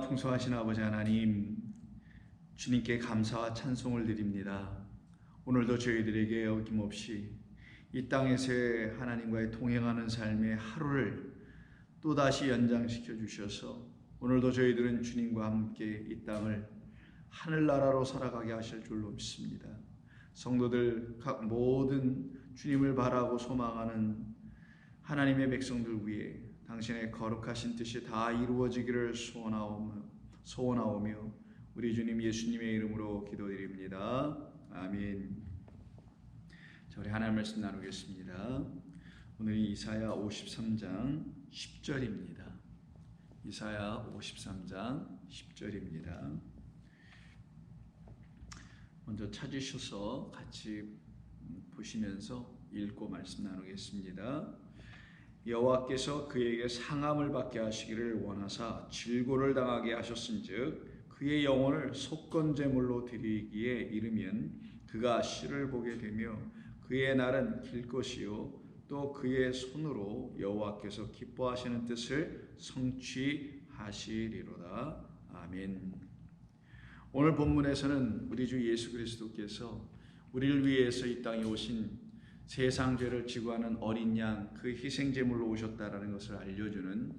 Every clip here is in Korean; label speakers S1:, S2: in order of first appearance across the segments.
S1: 풍성하신 아버지 하나님, 주님께 감사와 찬송을 드립니다. 오늘도 저희들에게 어김없이 이 땅에서의 하나님과의 동행하는 삶의 하루를 또다시 연장시켜 주셔서 오늘도 저희들은 주님과 함께 이 땅을 하늘나라로 살아가게 하실 줄로 믿습니다. 성도들 각 모든 주님을 바라고 소망하는 하나님의 백성들 위해 당신의 거룩하신 뜻이 다 이루어지기를 소원하오며 우리 주님 예수님의 이름으로 기도드립니다. 아멘. 자, 우리 하나님 말씀 나누겠습니다. 오늘이 이사야 53장 10절입니다. 이사야 53장 10절입니다. 먼저 찾으셔서 같이 보시면서 읽고 말씀 나누겠습니다. 여호와께서 그에게 상함을 받게 하시기를 원하사 질고를 당하게 하셨은즉 그의 영혼을 속건제물로 드리기에 이르면 그가 씨를 보게 되며 그의 날은 길 것이요 또 그의 손으로 여호와께서 기뻐하시는 뜻을 성취하시리로다. 아멘. 오늘 본문에서는 우리 주 예수 그리스도께서 우리를 위해서 이 땅에 오신 세상 죄를 지고 하는 어린 양, 그 희생제물로 오셨다라는 것을 알려주는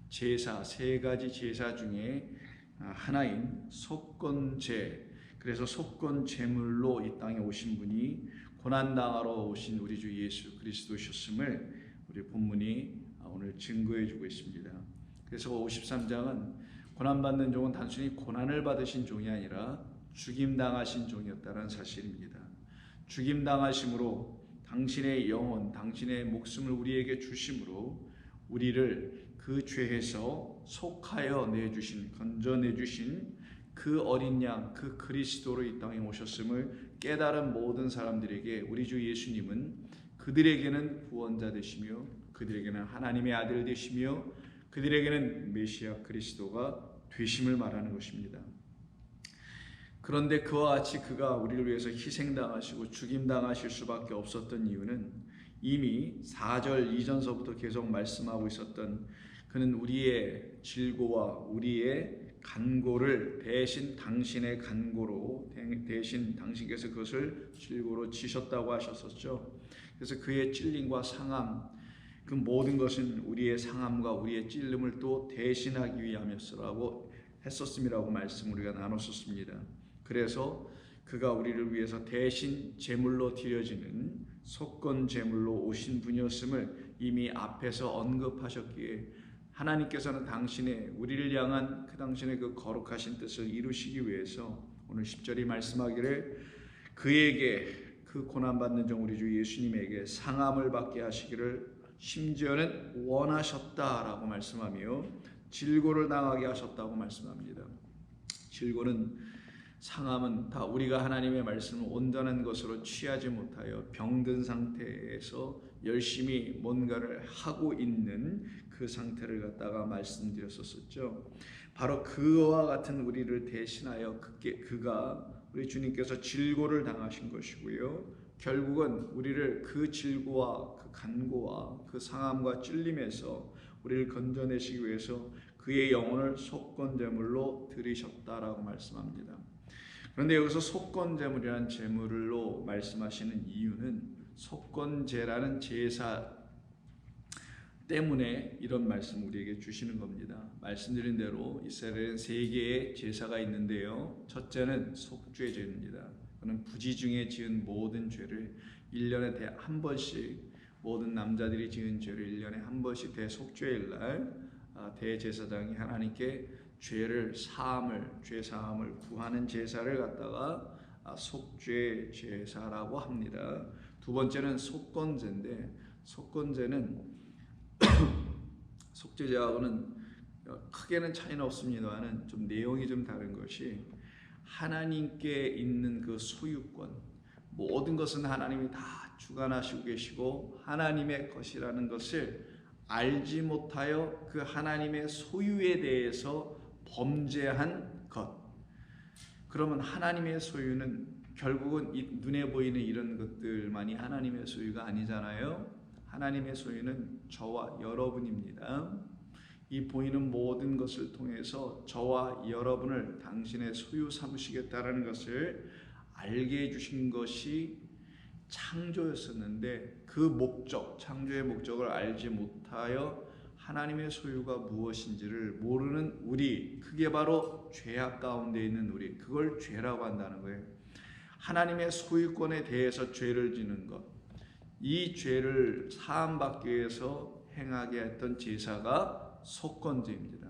S1: 제사, 세 가지 제사 중에 하나인 속건제, 그래서 속건제물로 이 땅에 오신 분이 고난당하러 오신 우리 주 예수 그리스도셨음을 우리 본문이 오늘 증거해 주고 있습니다. 그래서 53장은 고난받는 종은 단순히 고난을 받으신 종이 아니라 죽임당하신 종이었다는 사실입니다. 죽임당하심으로 당신의 영혼, 당신의 목숨을 우리에게 주심으로 우리를 그 죄에서 속하여 내주신, 건져내주신 그 어린 양, 그 그리스도로 이 땅에 오셨음을 깨달은 모든 사람들에게 우리 주 예수님은 그들에게는 구원자 되시며 그들에게는 하나님의 아들 되시며 그들에게는 메시아 그리스도가 되심을 말하는 것입니다. 그런데 그와 같이 그가 우리를 위해서 희생당하시고 죽임당하실 수밖에 없었던 이유는 이미 4절 이전서부터 계속 말씀하고 있었던 그는 우리의 질고와 우리의 간고를 대신 당신의 간고로 대신 당신께서 그것을 질고로 지셨다고 하셨었죠. 그래서 그의 찔림과 상함, 그 모든 것은 우리의 상함과 우리의 찔림을 또 대신하기 위함이었으라고 했었음이라고 말씀 우리가 나눴었습니다. 그래서 그가 우리를 위해서 대신 제물로 드려지는 속건 제물로 오신 분이었음을 이미 앞에서 언급하셨기에 하나님께서는 당신의 우리를 향한 그 당신의 그 거룩하신 뜻을 이루시기 위해서 오늘 10절이 말씀하기를 그에게 그 고난받는 종 우리 주 예수님에게 상함을 받게 하시기를 심지어는 원하셨다라고 말씀하며 질고를 당하게 하셨다고 말씀합니다. 질고는 상함은 다 우리가 하나님의 말씀을 온전한 것으로 취하지 못하여 병든 상태에서 열심히 뭔가를 하고 있는 그 상태를 갖다가 말씀드렸었죠. 바로 그와 같은 우리를 대신하여 그가 우리 주님께서 질고를 당하신 것이고요. 결국은 우리를 그 질고와 그 간고와 그 상함과 찔림에서 우리를 건져내시기 위해서 그의 영혼을 속건제물로 드리셨다라고 말씀합니다. 그런데 여기서 속건제물이라는 제물로 말씀하시는 이유는 속건제라는 제사 때문에 이런 말씀 우리에게 주시는 겁니다. 말씀드린 대로 이스라엘에는 3개의 제사가 있는데요. 첫째는 속죄제입니다. 그는 부지 중에 지은 모든 죄를 1년에 한 번씩 모든 남자들이 지은 죄를 1년에 한 번씩 대속죄일 날 대제사장이 하나님께 죄 사함을 구하는 제사를 갖다가 속죄 제사라고 합니다. 두 번째는 속건제인데 속건제는 속죄제하고는 크게는 차이는 없습니다만 좀 내용이 좀 다른 것이 하나님께 있는 그 소유권, 모든 것은 하나님이 다 주관하시고 계시고 하나님의 것이라는 것을 알지 못하여 그 하나님의 소유에 대해서 범죄한 것. 그러면 하나님의 소유는 결국은 눈에 보이는 이런 것들만이 하나님의 소유가 아니잖아요. 하나님의 소유는 저와 여러분입니다. 이 보이는 모든 것을 통해서 저와 여러분을 당신의 소유 삼으시겠다라는 것을 알게 해주신 것이 창조였었는데, 그 목적, 창조의 목적을 알지 못하여 하나님의 소유가 무엇인지를 모르는 우리, 그게 바로 죄악 가운데 있는 우리, 그걸 죄라고 한다는 거예요. 하나님의 소유권에 대해서 죄를 지는 것, 이 죄를 사함받기 위해서 행하게 했던 제사가 속건제입니다.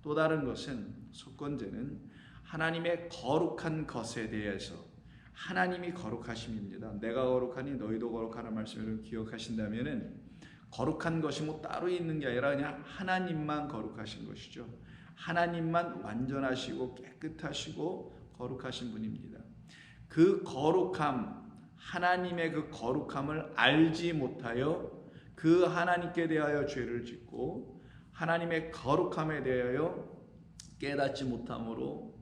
S1: 또 다른 것은, 속건제는 하나님의 거룩한 것에 대해서, 하나님이 거룩하심입니다. 내가 거룩하니 너희도 거룩하라는 말씀을 기억하신다면은, 거룩한 것이 뭐 따로 있는 게 아니라 그냥 하나님만 거룩하신 것이죠. 하나님만 완전하시고 깨끗하시고 거룩하신 분입니다. 그 거룩함, 하나님의 그 거룩함을 알지 못하여 그 하나님께 대하여 죄를 짓고, 하나님의 거룩함에 대하여 깨닫지 못함으로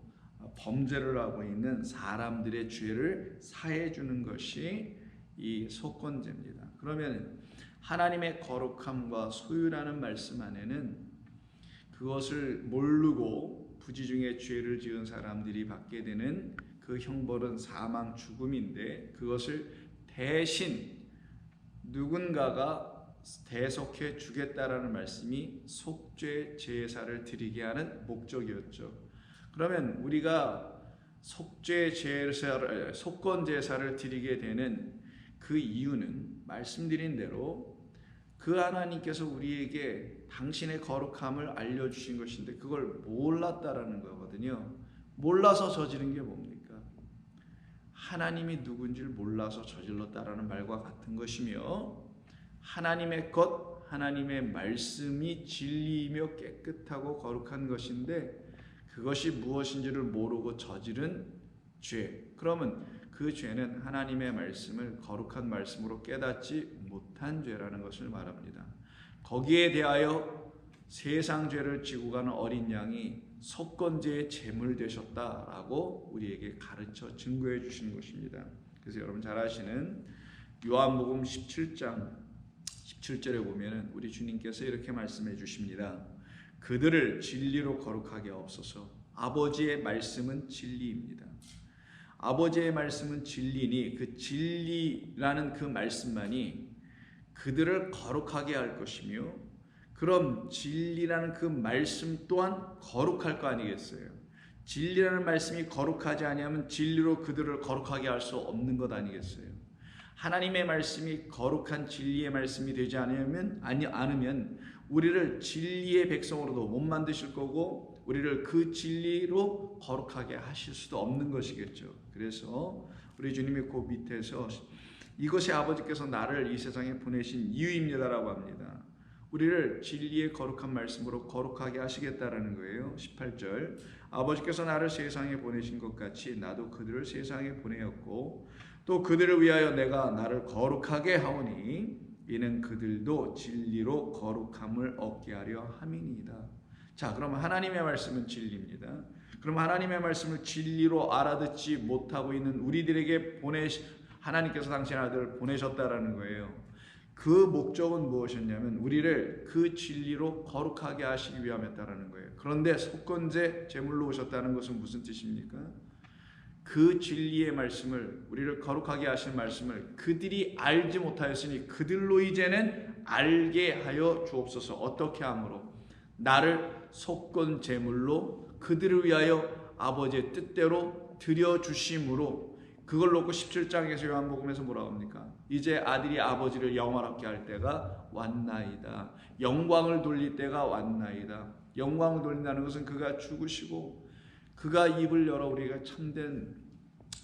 S1: 범죄를 하고 있는 사람들의 죄를 사해 주는 것이 이 속건제입니다. 그러면 하나님의 거룩함과 소유라는 말씀 안에는 그것을 모르고 부지중에 죄를 지은 사람들이 받게 되는 그 형벌은 사망, 죽음인데, 그것을 대신 누군가가 대속해 주겠다라는 말씀이 속죄 제사를 드리게 하는 목적이었죠. 그러면 우리가 속죄 제사를, 속건 제사를 드리게 되는 그 이유는 말씀드린 대로 그 하나님께서 우리에게 당신의 거룩함을 알려주신 것인데 그걸 몰랐다라는 거거든요. 몰라서 저지른 게 뭡니까? 하나님이 누군지를 몰라서 저질렀다라는 말과 같은 것이며, 하나님의 것, 하나님의 말씀이 진리이며 깨끗하고 거룩한 것인데 그것이 무엇인지를 모르고 저지른 죄. 그러면 그 죄는 하나님의 말씀을 거룩한 말씀으로 깨닫지 못한 죄라는 것을 말합니다. 거기에 대하여 세상 죄를 지고 가는 어린 양이 속건제의 제물 되셨다라고 우리에게 가르쳐 증거해 주시는 것입니다. 그래서 여러분 잘 아시는 요한복음 17장 17절에 보면 우리 주님께서 이렇게 말씀해 주십니다. 그들을 진리로 거룩하게 하옵소서. 아버지의 말씀은 진리입니다. 아버지의 말씀은 진리니 그 진리라는 그 말씀만이 그들을 거룩하게 할 것이며, 그럼 진리라는 그 말씀 또한 거룩할 거 아니겠어요? 진리라는 말씀이 거룩하지 아니하면 진리로 그들을 거룩하게 할 수 없는 것 아니겠어요? 하나님의 말씀이 거룩한 진리의 말씀이 되지 않으면 우리를 진리의 백성으로도 못 만드실 거고, 우리를 그 진리로 거룩하게 하실 수도 없는 것이겠죠. 그래서 우리 주님이 그 밑에서 이것이 아버지께서 나를 이 세상에 보내신 이유입니다라고 합니다. 우리를 진리의 거룩한 말씀으로 거룩하게 하시겠다라는 거예요. 18절, 아버지께서 나를 세상에 보내신 것 같이 나도 그들을 세상에 보내었고 또 그들을 위하여 내가 나를 거룩하게 하오니 이는 그들도 진리로 거룩함을 얻게 하려 함이니이다. 자, 그러면 하나님의 말씀은 진리입니다. 그럼 하나님의 말씀을 진리로 알아듣지 못하고 있는 우리들에게 하나님께서 당신의 아들을 보내셨다라는 거예요. 그 목적은 무엇이었냐면 우리를 그 진리로 거룩하게 하시기 위함이었다라는 거예요. 그런데 속건제 제물로 오셨다는 것은 무슨 뜻입니까? 그 진리의 말씀을, 우리를 거룩하게 하신 말씀을 그들이 알지 못하였으니 그들로 이제는 알게 하여 주옵소서. 어떻게 함으로? 나를 속건 제물로 그들을 위하여 아버지의 뜻대로 드려주심으로. 그걸 놓고 17장에서 요한복음에서 뭐라고 합니까? 이제 아들이 아버지를 영화롭게 할 때가 왔나이다. 영광을 돌릴 때가 왔나이다. 영광을 돌린다는 것은 그가 죽으시고 그가 입을 열어 우리가 참된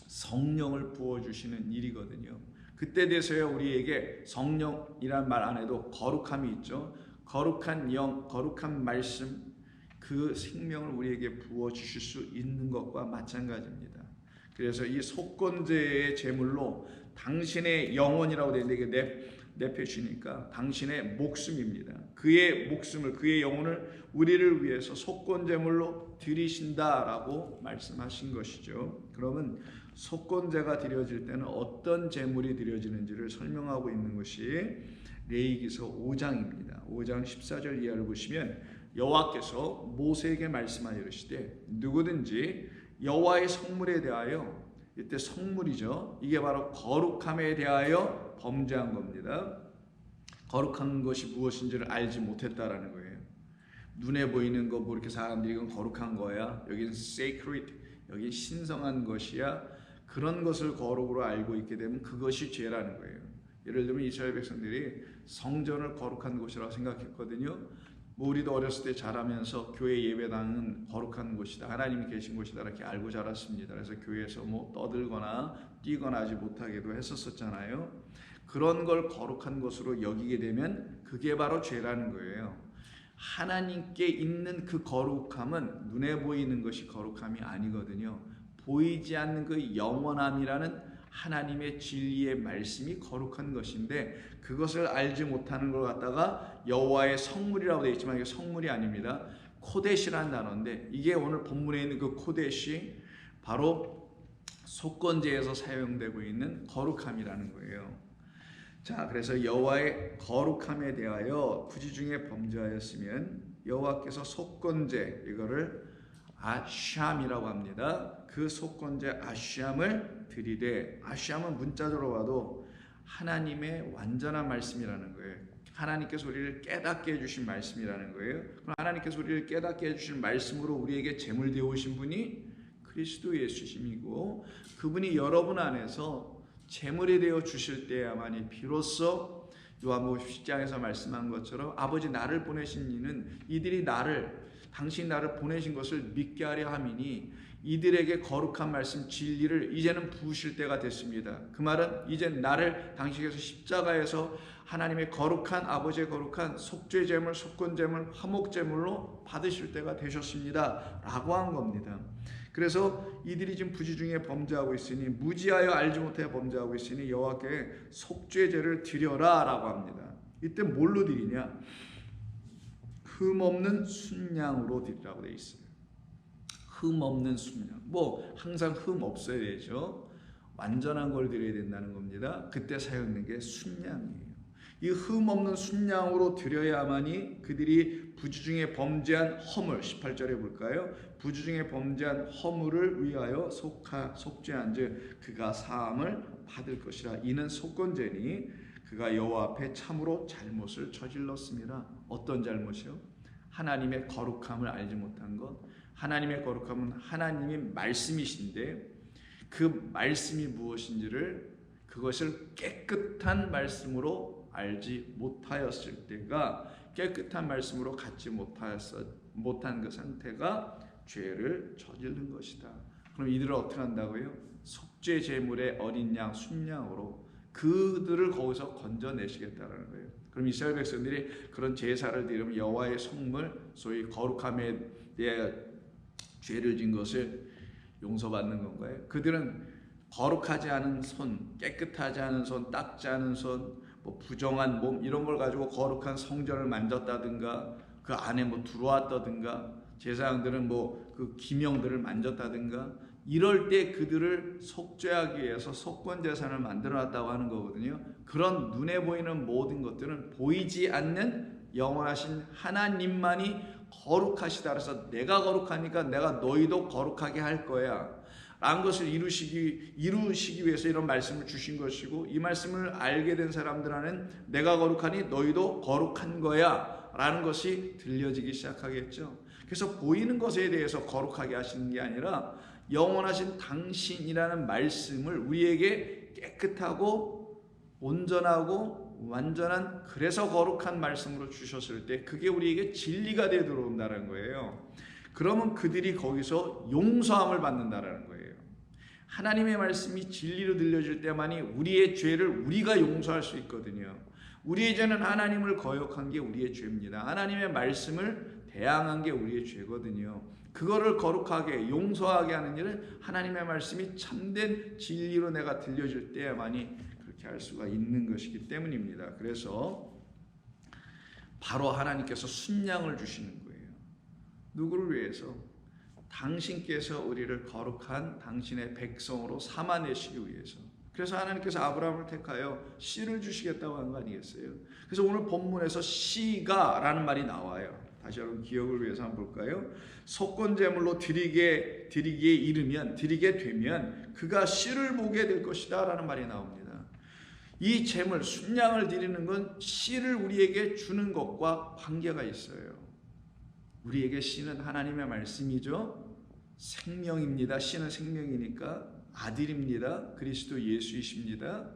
S1: 성령을 부어주시는 일이거든요. 그때 돼서야 우리에게 성령이란 말 안에도 거룩함이 있죠. 거룩한 영, 거룩한 말씀, 그 생명을 우리에게 부어주실 수 있는 것과 마찬가지입니다. 그래서 이 속건제의 제물로 당신의 영혼이라고 되어 있는데 내펴주니까 당신의 목숨입니다. 그의 목숨을, 그의 영혼을 우리를 위해서 속건제물로 드리신다라고 말씀하신 것이죠. 그러면 속건제가 드려질 때는 어떤 제물이 드려지는지를 설명하고 있는 것이 레위기서 5장입니다. 5장 14절 이하를 보시면 여호와께서 모세에게 말씀하여 이르시되 누구든지 여호와의 성물에 대하여, 이때 성물이죠. 이게 바로 거룩함에 대하여 범죄한 겁니다. 거룩한 것이 무엇인지를 알지 못했다라는 거예요. 눈에 보이는 거 뭐 이렇게 사람들이 이건 거룩한 거야. 여긴 sacred, 여긴 신성한 것이야. 그런 것을 거룩으로 알고 있게 되면 그것이 죄라는 거예요. 예를 들면 이스라엘 백성들이 성전을 거룩한 곳이라고 생각했거든요. 뭐 우리도 어렸을 때 자라면서 교회 예배당은 거룩한 곳이다, 하나님이 계신 곳이다 이렇게 알고 자랐습니다. 그래서 교회에서 뭐 떠들거나 뛰거나 하지 못하게도 했었잖아요. 그런 걸 거룩한 것으로 여기게 되면 그게 바로 죄라는 거예요. 하나님께 있는 그 거룩함은 눈에 보이는 것이 거룩함이 아니거든요. 보이지 않는 그 영원함이라는 하나님의 진리의 말씀이 거룩한 것인데, 그것을 알지 못하는 걸 갖다가 여호와의 성물이라고 되어 있지만 이게 성물이 아닙니다. 코데시라는 단어인데, 이게 오늘 본문에 있는 그 코데시, 바로 속건제에서 사용되고 있는 거룩함이라는 거예요. 자, 그래서 여호와의 거룩함에 대하여 구지 중에 범죄하였으면 여호와께서 속건제, 이거를 아샴이라고 합니다. 그 속건제 아샴을 드리되, 아샴은 문자적으로 봐도 하나님의 완전한 말씀이라는 거예요. 하나님께서 우리를 깨닫게 해주신 말씀이라는 거예요. 그럼 하나님께서 우리를 깨닫게 해주신 말씀으로 우리에게 제물 되어오신 분이 그리스도 예수님이고, 그분이 여러분 안에서 제물이 되어 주실 때야만이 비로소 요한복음 10장에서 말씀한 것처럼 아버지 나를 보내신 이는 이들이 당신 나를 보내신 것을 믿게 하려 함이니 이들에게 거룩한 말씀 진리를 이제는 부으실 때가 됐습니다. 그 말은 이제 나를 당신께서 십자가에서 하나님의 거룩한, 아버지의 거룩한 속죄제물, 속건제물, 화목제물로 받으실 때가 되셨습니다 라고 한 겁니다. 그래서 이들이 지금 부지 중에 범죄하고 있으니, 무지하여 알지 못해 범죄하고 있으니 여호와께 속죄제를 드려라 라고 합니다. 이때 뭘로 드리냐? 흠없는 순양으로 드리라고 되어 있어요. 흠없는 순양. 뭐 항상 흠 없어야 되죠. 완전한 걸 드려야 된다는 겁니다. 그때 사용된 게 순양이에요. 이 흠없는 순양으로 드려야만이 그들이 부지 중에 범죄한 허물, 18절에 볼까요? 부지 중에 범죄한 허물을 위하여 속죄한 즉 그가 사함을 받을 것이라. 이는 속건제니 그가 여호와 앞에 참으로 잘못을 저질렀습니다. 어떤 잘못이요? 하나님의 거룩함을 알지 못한 것. 하나님의 거룩함은 하나님의 말씀이신데 그 말씀이 무엇인지를, 그것을 깨끗한 말씀으로 알지 못하였을 때가, 깨끗한 말씀으로 갖지 못한 그 상태가 죄를 저지른 것이다. 그럼 이들을 어떻게 한다고요? 속죄 제물의 어린 양, 순양으로 그들을 거기서 건져내시겠다는 거예요. 그럼 이스라엘 백성들이 그런 제사를 드리면 여호와의 성물, 소위 거룩함에 대해 죄를 진 것을 용서받는 건가요? 그들은 거룩하지 않은 손, 깨끗하지 않은 손, 닦지 않은 손, 뭐 부정한 몸 이런 걸 가지고 거룩한 성전을 만졌다든가, 그 안에 뭐 들어왔다든가, 제사장들은 뭐 그 기명들을 만졌다든가, 이럴 때 그들을 속죄하기 위해서 속건제산을 만들어놨다고 하는 거거든요. 그런 눈에 보이는 모든 것들은 보이지 않는 영원하신 하나님만이 거룩하시다. 그래서 내가 거룩하니까 내가 너희도 거룩하게 할 거야 라는 것을 이루시기 위해서 이런 말씀을 주신 것이고, 이 말씀을 알게 된 사람들 안에는 내가 거룩하니 너희도 거룩한 거야 라는 것이 들려지기 시작하겠죠. 그래서 보이는 것에 대해서 거룩하게 하시는 게 아니라 영원하신 당신이라는 말씀을 우리에게 깨끗하고 온전하고 완전한, 그래서 거룩한 말씀으로 주셨을 때 그게 우리에게 진리가 되어 들어온다는 거예요. 그러면 그들이 거기서 용서함을 받는다는 거예요. 하나님의 말씀이 진리로 들려질 때만이 우리의 죄를 우리가 용서할 수 있거든요. 우리의 죄는 하나님을 거역한 게 우리의 죄입니다. 하나님의 말씀을 대항한 게 우리의 죄거든요. 그거를 거룩하게 용서하게 하는 일은 하나님의 말씀이 참된 진리로 내가 들려질 때야만이 그렇게 할 수가 있는 것이기 때문입니다. 그래서 바로 하나님께서 순양을 주시는 거예요. 누구를 위해서? 당신께서 우리를 거룩한 당신의 백성으로 삼아내시기 위해서. 그래서 하나님께서 아브라함을 택하여 씨를 주시겠다고 한 거 아니겠어요? 그래서 오늘 본문에서 씨가 라는 말이 나와요. 다시 여러분 기억을 위해서 한번 볼까요? 속건제물로 드리게 되면 그가 씨를 보게 될 것이다 라는 말이 나옵니다. 이 제물 순양을 드리는 건 씨를 우리에게 주는 것과 관계가 있어요. 우리에게 씨는 하나님의 말씀이죠. 생명입니다. 씨는 생명이니까 아들입니다. 그리스도 예수이십니다.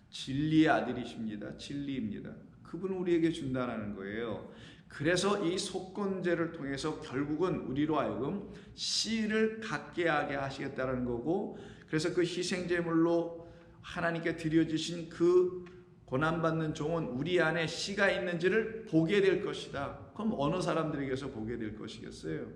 S1: 진리의 아들이십니다. 진리입니다. 그분은 우리에게 준다는 거예요. 그래서 이 속건제를 통해서 결국은 우리로 하여금 씨를 갖게 하게 하시겠다는 거고, 그래서 그 희생제물로 하나님께 드려주신 그 고난받는 종은 우리 안에 씨가 있는지를 보게 될 것이다. 그럼 어느 사람들에게서 보게 될 것이겠어요?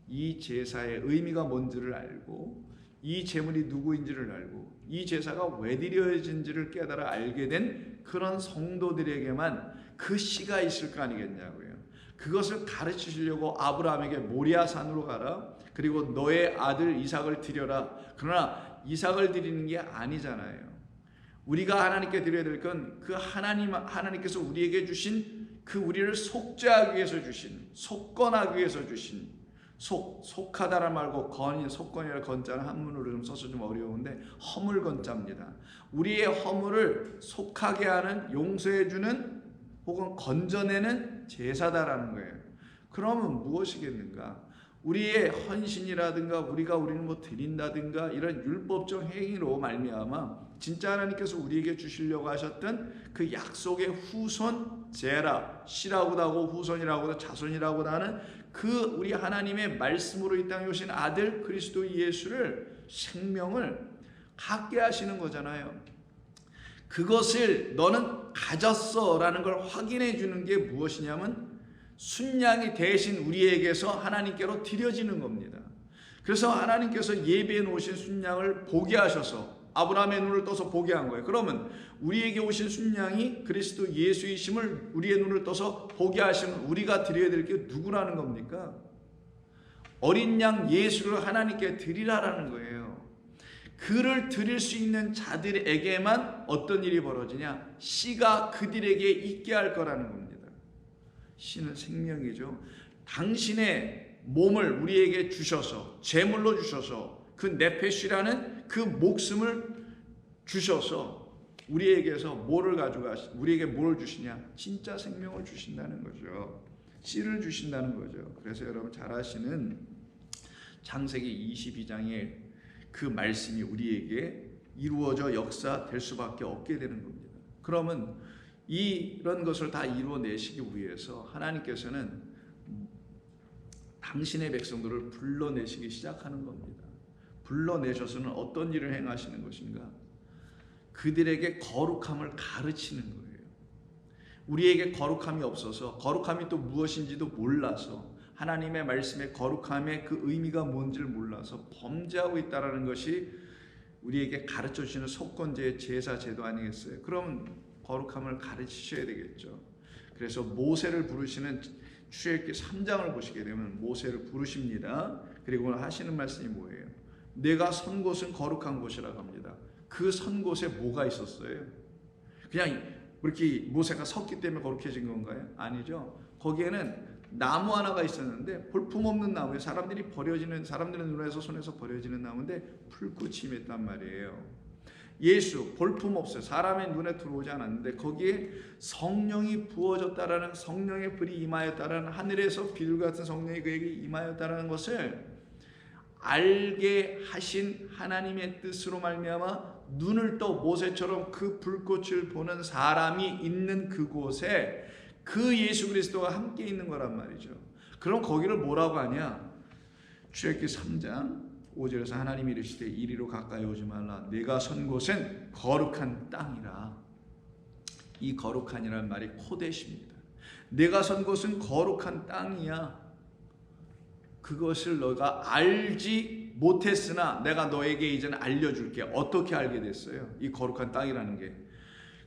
S1: 이 제사의 의미가 뭔지를 알고, 이 제물이 누구인지를 알고, 이 제사가 왜 드려진지를 깨달아 알게 된 그런 성도들에게만 그 씨가 있을 거 아니겠냐고요. 그것을 가르치시려고 아브라함에게 모리아산으로 가라, 그리고 너의 아들 이삭을 드려라. 그러나 이삭을 드리는 게 아니잖아요. 우리가 하나님께 드려야 될 건 그 하나님께서 우리에게 주신, 그 우리를 속죄하기 위해서 주신, 속건하기 위해서 주신, 속하다란 말고 건이, 속건이라 건자는 한문으로 좀 써서 좀 어려운데 허물 건자입니다. 우리의 허물을 속하게 하는, 용서해주는 혹은 건져내는 제사다라는 거예요. 그러면 무엇이겠는가? 우리의 헌신이라든가 우리는 뭐 드린다든가 이런 율법적 행위로 말미암아 진짜 하나님께서 우리에게 주시려고 하셨던 그 약속의 후손, 제라, 씨라고도 하고 후손이라고도 자손이라고도 하는 그 우리 하나님의 말씀으로 이 땅에 오신 아들 그리스도 예수를, 생명을 갖게 하시는 거잖아요. 그것을 너는 가졌어 라는 걸 확인해 주는 게 무엇이냐면 순양이 대신 우리에게서 하나님께로 드려지는 겁니다. 그래서 하나님께서 예배해 놓으신 순양을 보게 하셔서 아브라함의 눈을 떠서 보게 한 거예요. 그러면 우리에게 오신 순양이 그리스도 예수이심을 우리의 눈을 떠서 보게 하시면 우리가 드려야 될 게 누구라는 겁니까? 어린 양 예수를 하나님께 드리라라는 거예요. 그를 드릴 수 있는 자들에게만 어떤 일이 벌어지냐? 씨가 그들에게 있게 할 거라는 겁니다. 씨는 생명이죠. 당신의 몸을 우리에게 주셔서, 제물로 주셔서, 그 네페시라는 그 목숨을 주셔서 우리에게서 뭐를 우리에게 뭘 주시냐? 진짜 생명을 주신다는 거죠. 씨를 주신다는 거죠. 그래서 여러분 잘 아시는 창세기 22장의 그 말씀이 우리에게 이루어져 역사될 수밖에 없게 되는 겁니다. 그러면 이런 것을 다 이루어내시기 위해서 하나님께서는 당신의 백성들을 불러내시기 시작하는 겁니다. 불러내셔서는 어떤 일을 행하시는 것인가? 그들에게 거룩함을 가르치는 거예요. 우리에게 거룩함이 없어서, 거룩함이 또 무엇인지도 몰라서, 하나님의 말씀의 거룩함의 그 의미가 뭔지를 몰라서 범죄하고 있다는 것이 우리에게 가르쳐 주시는 속건제의 제사 제도 아니겠어요? 그럼 거룩함을 가르치셔야 되겠죠. 그래서 모세를 부르시는 출애굽기 3장을 보시게 되면 모세를 부르십니다. 그리고 하시는 말씀이 뭐예요? 내가 선 곳은 거룩한 곳이라고 합니다. 그 선 곳에 뭐가 있었어요? 그냥 이렇게 모세가 섰기 때문에 거룩해진 건가요? 아니죠. 거기에는 나무 하나가 있었는데 볼품없는 나무에 사람들의 눈에서 손에서 버려지는 나무인데 불꽃이 임했단 말이에요. 예수 볼품없어요. 사람의 눈에 들어오지 않았는데 거기에 성령이 부어졌다라는, 성령의 불이 임하였다라는, 하늘에서 비둘 같은 성령이 그에게 임하였다라는 것을 알게 하신 하나님의 뜻으로 말미암아 눈을 떠 모세처럼 그 불꽃을 보는 사람이 있는 그곳에 그 예수 그리스도가 함께 있는 거란 말이죠. 그럼 거기를 뭐라고 하냐? 출애굽기 3장 5절에서 하나님이 이르시되 이리로 가까이 오지 말라. 내가 선 곳은 거룩한 땅이라. 이 거룩한이라는 말이 코데시입니다. 내가 선 곳은 거룩한 땅이야. 그것을 너가 알지 못했으나 내가 너에게 이제는 알려줄게. 어떻게 알게 됐어요? 이 거룩한 땅이라는 게.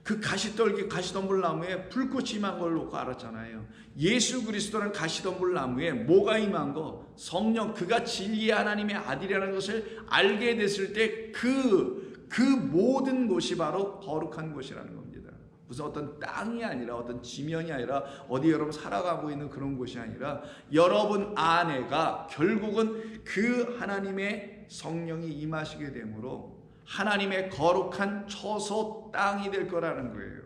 S1: 그 가시덤불 나무에 불꽃이 임한 걸 놓고 알았잖아요. 예수 그리스도는 가시덤불 나무에 뭐가 임한 거? 성령, 그가 진리의 하나님의 아들이라는 것을 알게 됐을 때 그 모든 곳이 바로 거룩한 곳이라는 겁니다. 무슨 어떤 땅이 아니라 어떤 지면이 아니라 어디 여러분 살아가고 있는 그런 곳이 아니라 여러분 안에가 결국은 그 하나님의 성령이 임하시게 되므로 하나님의 거룩한 처소 땅이 될 거라는 거예요.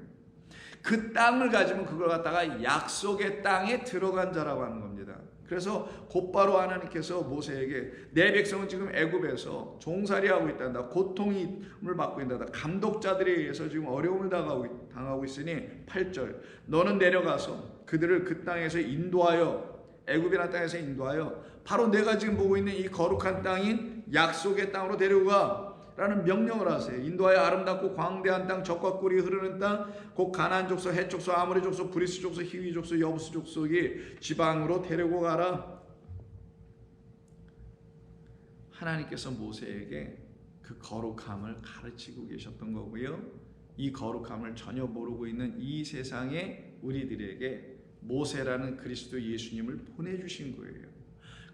S1: 그 땅을 가지면 그걸 갖다가 약속의 땅에 들어간 자라고 하는 겁니다. 그래서 곧바로 하나님께서 모세에게 내 백성은 지금 애굽에서 종살이하고 있단다. 고통을 받고 있단다. 감독자들에 의해서 지금 어려움을 당하고 있으니 8절 너는 내려가서 그들을 그 땅에서 인도하여 애굽이라는 땅에서 인도하여 바로 내가 지금 보고 있는 이 거룩한 땅인 약속의 땅으로 데려가 라는 명령을 하세요. 인도하여 아름답고 광대한 땅, 젖과 꿀이 흐르는 땅, 곧 가나안 족속, 헷 족속, 아모리 족속, 브리스 족속, 히위 족속, 여부스 족속이 지방으로 데리고 가라. 하나님께서 모세에게 그 거룩함을 가르치고 계셨던 거고요. 이 거룩함을 전혀 모르고 있는 이 세상에 우리들에게 모세라는 그리스도 예수님을 보내주신 거예요.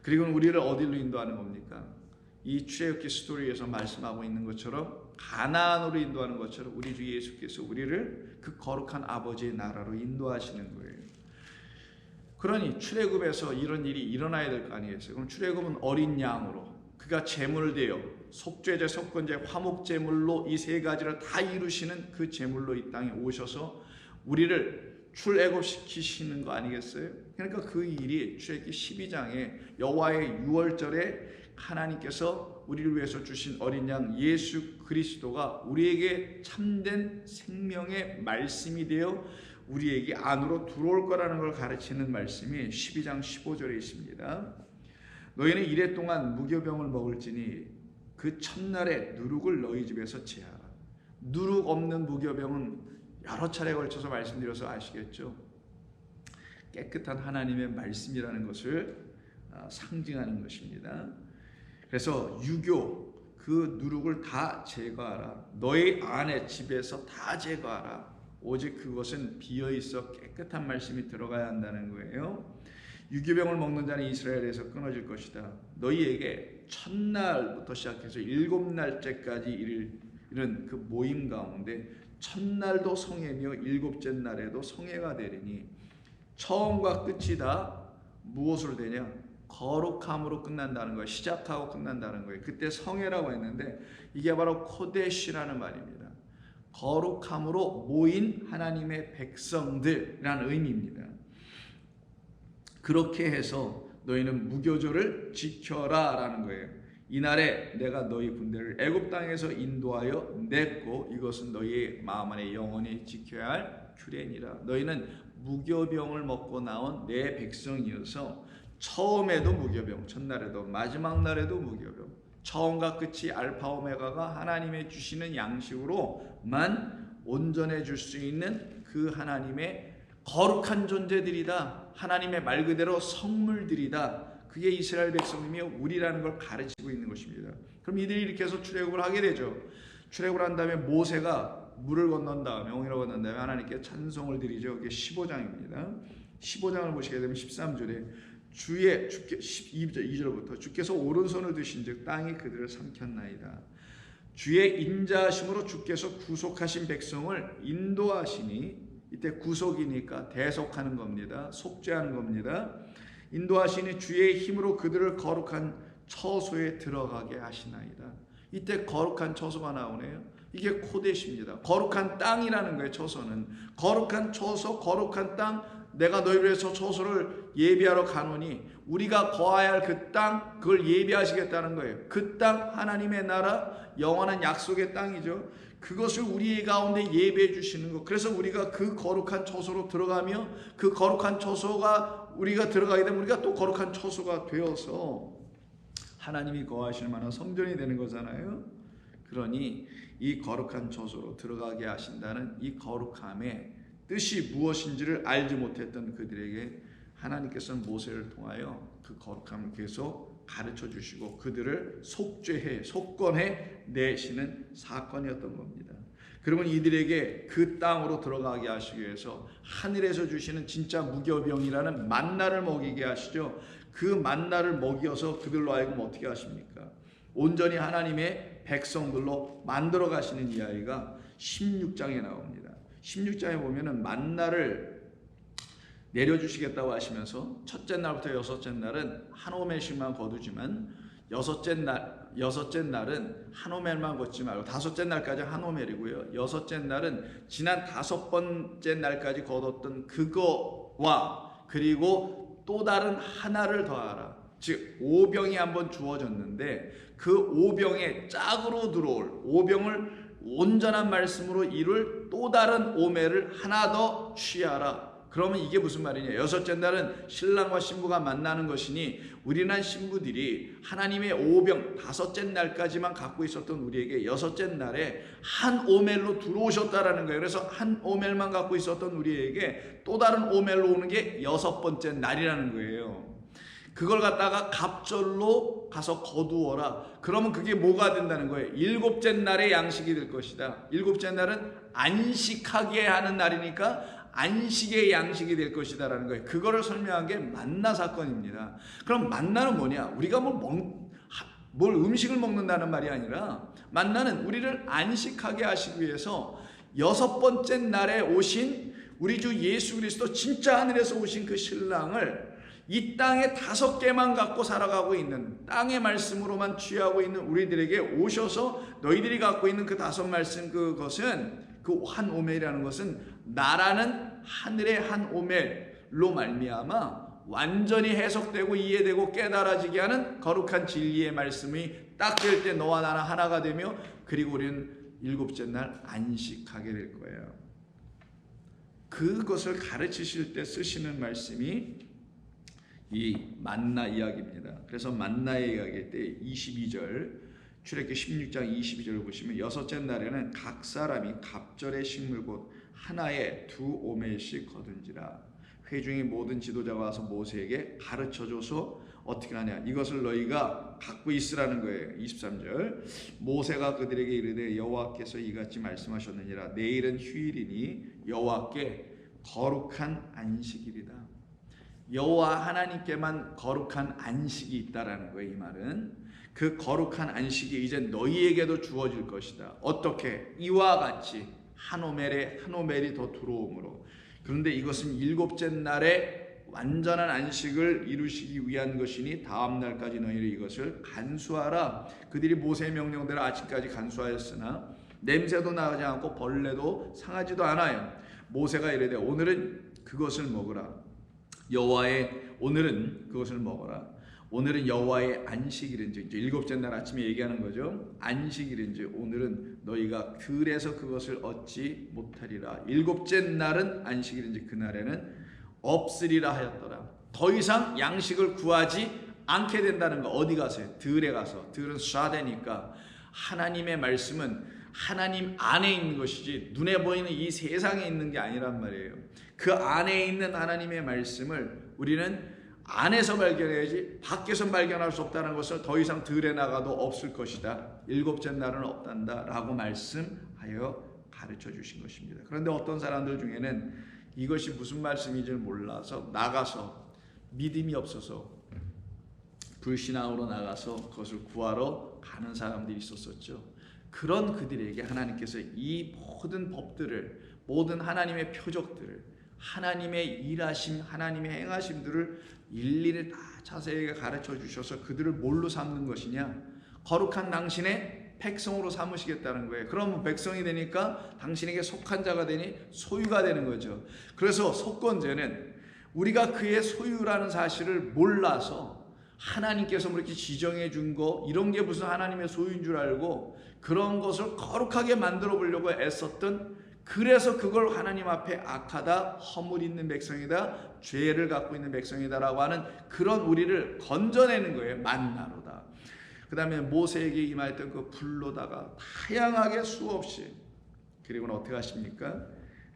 S1: 그리고 우리를 어디로 인도하는 겁니까? 이 출애굽기 스토리에서 말씀하고 있는 것처럼 가나안으로 인도하는 것처럼 우리 주 예수께서 우리를 그 거룩한 아버지의 나라로 인도하시는 거예요. 그러니 출애굽에서 이런 일이 일어나야 될 거 아니겠어요? 그럼 출애굽은 어린 양으로 그가 제물을 되어 속죄제, 속건제, 화목제물로 이 세 가지를 다 이루시는 그 제물로 이 땅에 오셔서 우리를 출애굽시키시는 거 아니겠어요? 그러니까 그 일이 출애굽기 12장에 여호와의 유월절에 하나님께서 우리를 위해서 주신 어린 양 예수 그리스도가 우리에게 참된 생명의 말씀이 되어 우리에게 안으로 들어올 거라는 걸 가르치는 말씀이 12장 15절에 있습니다. 너희는 이래 동안 무교병을 먹을지니 그 첫날에 누룩을 너희 집에서 제하라. 누룩 없는 무교병은 여러 차례 걸쳐서 말씀드려서 아시겠죠? 깨끗한 하나님의 말씀이라는 것을 상징하는 것입니다. 그래서 유교 그 누룩을 다 제거하라. 너희 안에 집에서 다 제거하라. 오직 그것은 비어있어 깨끗한 말씀이 들어가야 한다는 거예요. 유교병을 먹는 자는 이스라엘에서 끊어질 것이다. 너희에게 첫날부터 시작해서 7날째까지 이른 그 모임 가운데 첫날도 성회며 7째 날에도 성회가 되리니 처음과 끝이 다 무엇으로 되냐? 거룩함으로 끝난다는 거예요. 시작하고 끝난다는 거예요. 그때 성회라고 했는데 이게 바로 코데시라는 말입니다. 거룩함으로 모인 하나님의 백성들이라는 의미입니다. 그렇게 해서 너희는 무교절을 지켜라 라는 거예요. 이날에 내가 너희 군대를 애굽 땅에서 인도하여 냈고 이것은 너희의 마음 안에 영원히 지켜야 할 규례니라. 너희는 무교병을 먹고 나온 내 백성이어서 처음에도 무교병, 첫날에도 마지막 날에도 무교병, 처음과 끝이 알파 오메가가 하나님의 주시는 양식으로만 온전해 줄 수 있는 그 하나님의 거룩한 존재들이다. 하나님의 말 그대로 성물들이다. 그게 이스라엘 백성이며 우리라는 걸 가르치고 있는 것입니다. 그럼 이들이 이렇게 해서 출애굽을 하게 되죠. 출애굽을 한 다음에 모세가 물을 건넌 다음에 홍해를 건넌 다음에 하나님께 찬송을 드리죠. 그게 15장입니다. 15장을 보시게 되면 13절에 주께 2절부터 주께서 오른손을 드신즉 땅이 그들을 삼켰나이다. 주의 인자하심으로 주께서 구속하신 백성을 인도하시니 이때 구속이니까 대속하는 겁니다. 속죄하는 겁니다. 인도하시니 주의 힘으로 그들을 거룩한 처소에 들어가게 하시나이다. 이때 거룩한 처소가 나오네요. 이게 코데시입니다. 거룩한 땅이라는 거예요. 처소는 거룩한 처소, 거룩한 땅. 내가 너희를 위해서 처소를 예비하러 가노니 우리가 거해야 할 그 땅, 그걸 예비하시겠다는 거예요. 그 땅, 하나님의 나라, 영원한 약속의 땅이죠. 그것을 우리 가운데 예비해 주시는 것. 그래서 우리가 그 거룩한 처소로 들어가며 그 거룩한 처소가 우리가 들어가게 되면 우리가 또 거룩한 처소가 되어서 하나님이 거하실 만한 성전이 되는 거잖아요. 그러니 이 거룩한 처소로 들어가게 하신다는 이 거룩함의 뜻이 무엇인지를 알지 못했던 그들에게 하나님께서는 모세를 통하여 그 거룩함을 계속 가르쳐 주시고 그들을 속건해 내시는 사건이었던 겁니다. 그러면 이들에게 그 땅으로 들어가게 하시기 위해서 하늘에서 주시는 진짜 무교병이라는 만나를 먹이게 하시죠. 그 만나를 먹여서 그들로 하여금 어떻게 하십니까? 온전히 하나님의 백성들로 만들어 가시는 이야기가 16장에 나옵니다. 16장에 보면은 만나를 내려주시겠다고 하시면서 첫째 날부터 여섯째 날은 한 오멜씩만 거두지만 여섯째 날은 한 오멜만 걷지 말고 다섯째 날까지 한 오멜이고요. 여섯째 날은 지난 다섯 번째 날까지 거뒀던 그거와 그리고 또 다른 하나를 더하라. 즉 오병이 한번 주어졌는데 그 오병의 짝으로 들어올 오병을 온전한 말씀으로 이룰 또 다른 오멜을 하나 더 취하라. 그러면 이게 무슨 말이냐? 여섯째 날은 신랑과 신부가 만나는 것이니 우리는 신부들이 하나님의 오병 다섯째 날까지만 갖고 있었던 우리에게 여섯째 날에 한 오멜로 들어오셨다라는 거예요. 그래서 한 오멜만 갖고 있었던 우리에게 또 다른 오멜로 오는 게 여섯 번째 날이라는 거예요. 그걸 갖다가 갑절로 가서 거두어라. 그러면 그게 뭐가 된다는 거예요? 일곱째 날의 양식이 될 것이다. 일곱째 날은 안식하게 하는 날이니까 안식의 양식이 될 것이다 라는 거예요. 그거를 설명한 게 만나 사건입니다. 그럼 만나는 뭐냐? 우리가 뭘 음식을 먹는다는 말이 아니라 만나는 우리를 안식하게 하시기 위해서 여섯 번째 날에 오신 우리 주 예수 그리스도 진짜 하늘에서 오신 그 신랑을 이 땅에 5개만 갖고 살아가고 있는 땅의 말씀으로만 취하고 있는 우리들에게 오셔서 너희들이 갖고 있는 그 5 말씀 그것은 그 한 오멜이라는 것은 나라는 하늘의 한 오멜로 말미암아 완전히 해석되고 이해되고 깨달아지게 하는 거룩한 진리의 말씀이 딱 될 때 너와 나는 하나가 되며 그리고 우리는 일곱째 날 안식하게 될 거예요. 그것을 가르치실 때 쓰시는 말씀이 이 만나 이야기입니다. 그래서 만나의 이야기일 때 22절 출애굽기 16장 22절을 보시면 여섯째 날에는 각 사람이 갑절의 식물 곧 하나에 2 오멜씩 거둔지라. 회중의 모든 지도자가 와서 모세에게 가르쳐줘서 어떻게 하냐 이것을 너희가 갖고 있으라는 거예요. 23절 모세가 그들에게 이르되 여호와께서 이같이 말씀하셨느니라. 내일은 휴일이니 여호와께 거룩한 안식일이다. 여호와 하나님께만 거룩한 안식이 있다라는 거예요. 이 말은 그 거룩한 안식이 이제 너희에게도 주어질 것이다. 어떻게? 이와 같이 한 오멜이 더 들어오므로. 그런데 이것은 일곱째 날에 완전한 안식을 이루시기 위한 것이니 다음 날까지 너희는 이것을 간수하라. 그들이 모세의 명령대로 아침까지 간수하였으나 냄새도 나지 않고 벌레도 상하지도 않아요. 모세가 이르되 오늘은 그것을 먹으라. 오늘은 그것을 먹어라. 오늘은 여호와의 안식일인지 이제 일곱째 날 아침에 얘기하는 거죠. 안식일인지 오늘은 너희가 들에서 그것을 얻지 못하리라. 일곱째 날은 안식일인지 그날에는 없으리라 하였더라. 더 이상 양식을 구하지 않게 된다는 거. 어디 가세요? 들에 가서. 들은 쏴대니까 하나님의 말씀은 하나님 안에 있는 것이지 눈에 보이는 이 세상에 있는 게 아니란 말이에요. 그 안에 있는 하나님의 말씀을 우리는 안에서 발견해야지 밖에서 발견할 수 없다는 것을 더 이상 들에 나가도 없을 것이다. 일곱째 날은 없단다 라고 말씀하여 가르쳐 주신 것입니다. 그런데 어떤 사람들 중에는 이것이 무슨 말씀인지 몰라서 나가서 믿음이 없어서 불신앙으로 나가서 그것을 구하러 가는 사람들이 있었었죠. 그런 그들에게 하나님께서 이 모든 법들을 모든 하나님의 표적들을 하나님의 일하심 하나님의 행하심들을 일일이 다 자세하게 가르쳐 주셔서 그들을 뭘로 삼는 것이냐? 거룩한 당신의 백성으로 삼으시겠다는 거예요. 그러면 백성이 되니까 당신에게 속한 자가 되니 소유가 되는 거죠. 그래서 속건제는 우리가 그의 소유라는 사실을 몰라서 하나님께서 이렇게 지정해 준 거 이런 게 무슨 하나님의 소유인 줄 알고 그런 것을 거룩하게 만들어 보려고 애썼던 그래서 그걸 하나님 앞에 악하다, 허물 있는 백성이다, 죄를 갖고 있는 백성이다라고 하는 그런 우리를 건져내는 거예요. 만나로다. 그 다음에 모세에게 임하였던 그 불로다가 다양하게 수없이 그리고는 어떻게 하십니까?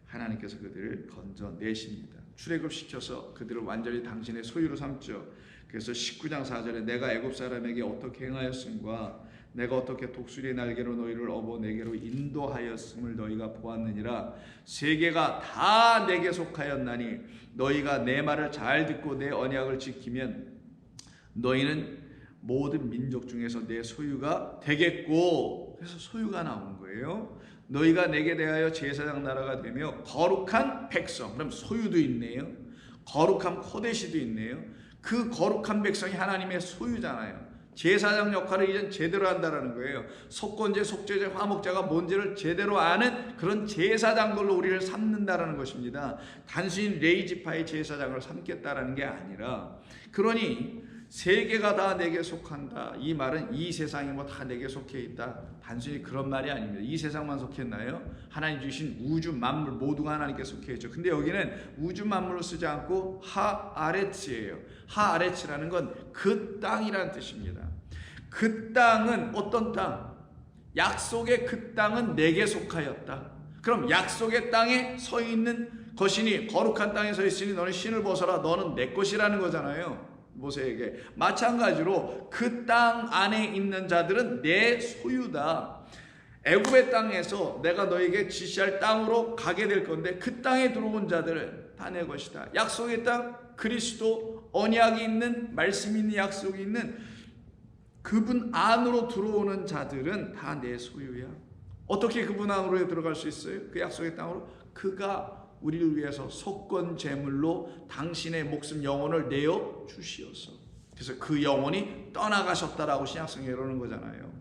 S1: 하나님께서 그들을 건져내십니다. 출애굽시켜서 그들을 완전히 당신의 소유로 삼죠. 그래서 19장 4절에 내가 애굽 사람에게 어떻게 행하였음과 내가 어떻게 독수리의 날개로 너희를 업어 내게로 인도하였음을 너희가 보았느니라. 세계가 다 내게 속하였나니 너희가 내 말을 잘 듣고 내 언약을 지키면 너희는 모든 민족 중에서 내 소유가 되겠고. 그래서 소유가 나온 거예요. 너희가 내게 대하여 제사장 나라가 되며 거룩한 백성. 그럼 소유도 있네요. 거룩한 코데시도 있네요. 그 거룩한 백성이 하나님의 소유잖아요. 제사장 역할을 이제 제대로 한다는 거예요. 속건제, 속죄제, 화목제가 뭔지를 제대로 아는 그런 제사장들로 우리를 삼는다는 것입니다. 단순히 레이지파의 제사장을 삼겠다는 게 아니라, 그러니 세계가 다 내게 속한다. 이 말은 이 세상이 뭐 다 내게 속해 있다. 단순히 그런 말이 아닙니다. 이 세상만 속했나요? 하나님 주신 우주 만물 모두가 하나님께 속해 있죠. 근데 여기는 우주 만물로 쓰지 않고 하아레츠예요. 하아레츠라는 건 그 땅이라는 뜻입니다. 그 땅은 어떤 땅? 약속의 그 땅은 내게 속하였다. 그럼 약속의 땅에 서 있는 것이니, 거룩한 땅에 서 있으니 너는 신을 벗어라. 너는 내 것이라는 거잖아요. 모세에게. 마찬가지로 그 땅 안에 있는 자들은 내 소유다. 애굽의 땅에서 내가 너에게 지시할 땅으로 가게 될 건데 그 땅에 들어온 자들은 다 내 것이다. 약속의 땅, 그리스도, 언약이 있는, 말씀이 있는, 약속이 있는 그분 안으로 들어오는 자들은 다 내 소유야. 어떻게 그분 안으로 들어갈 수 있어요? 그 약속의 땅으로 그가 우리를 위해서 속건 제물로 당신의 목숨 영혼을 내어 주시었어. 그래서 그 영혼이 떠나가셨다라고 신약성에 이러는 거잖아요.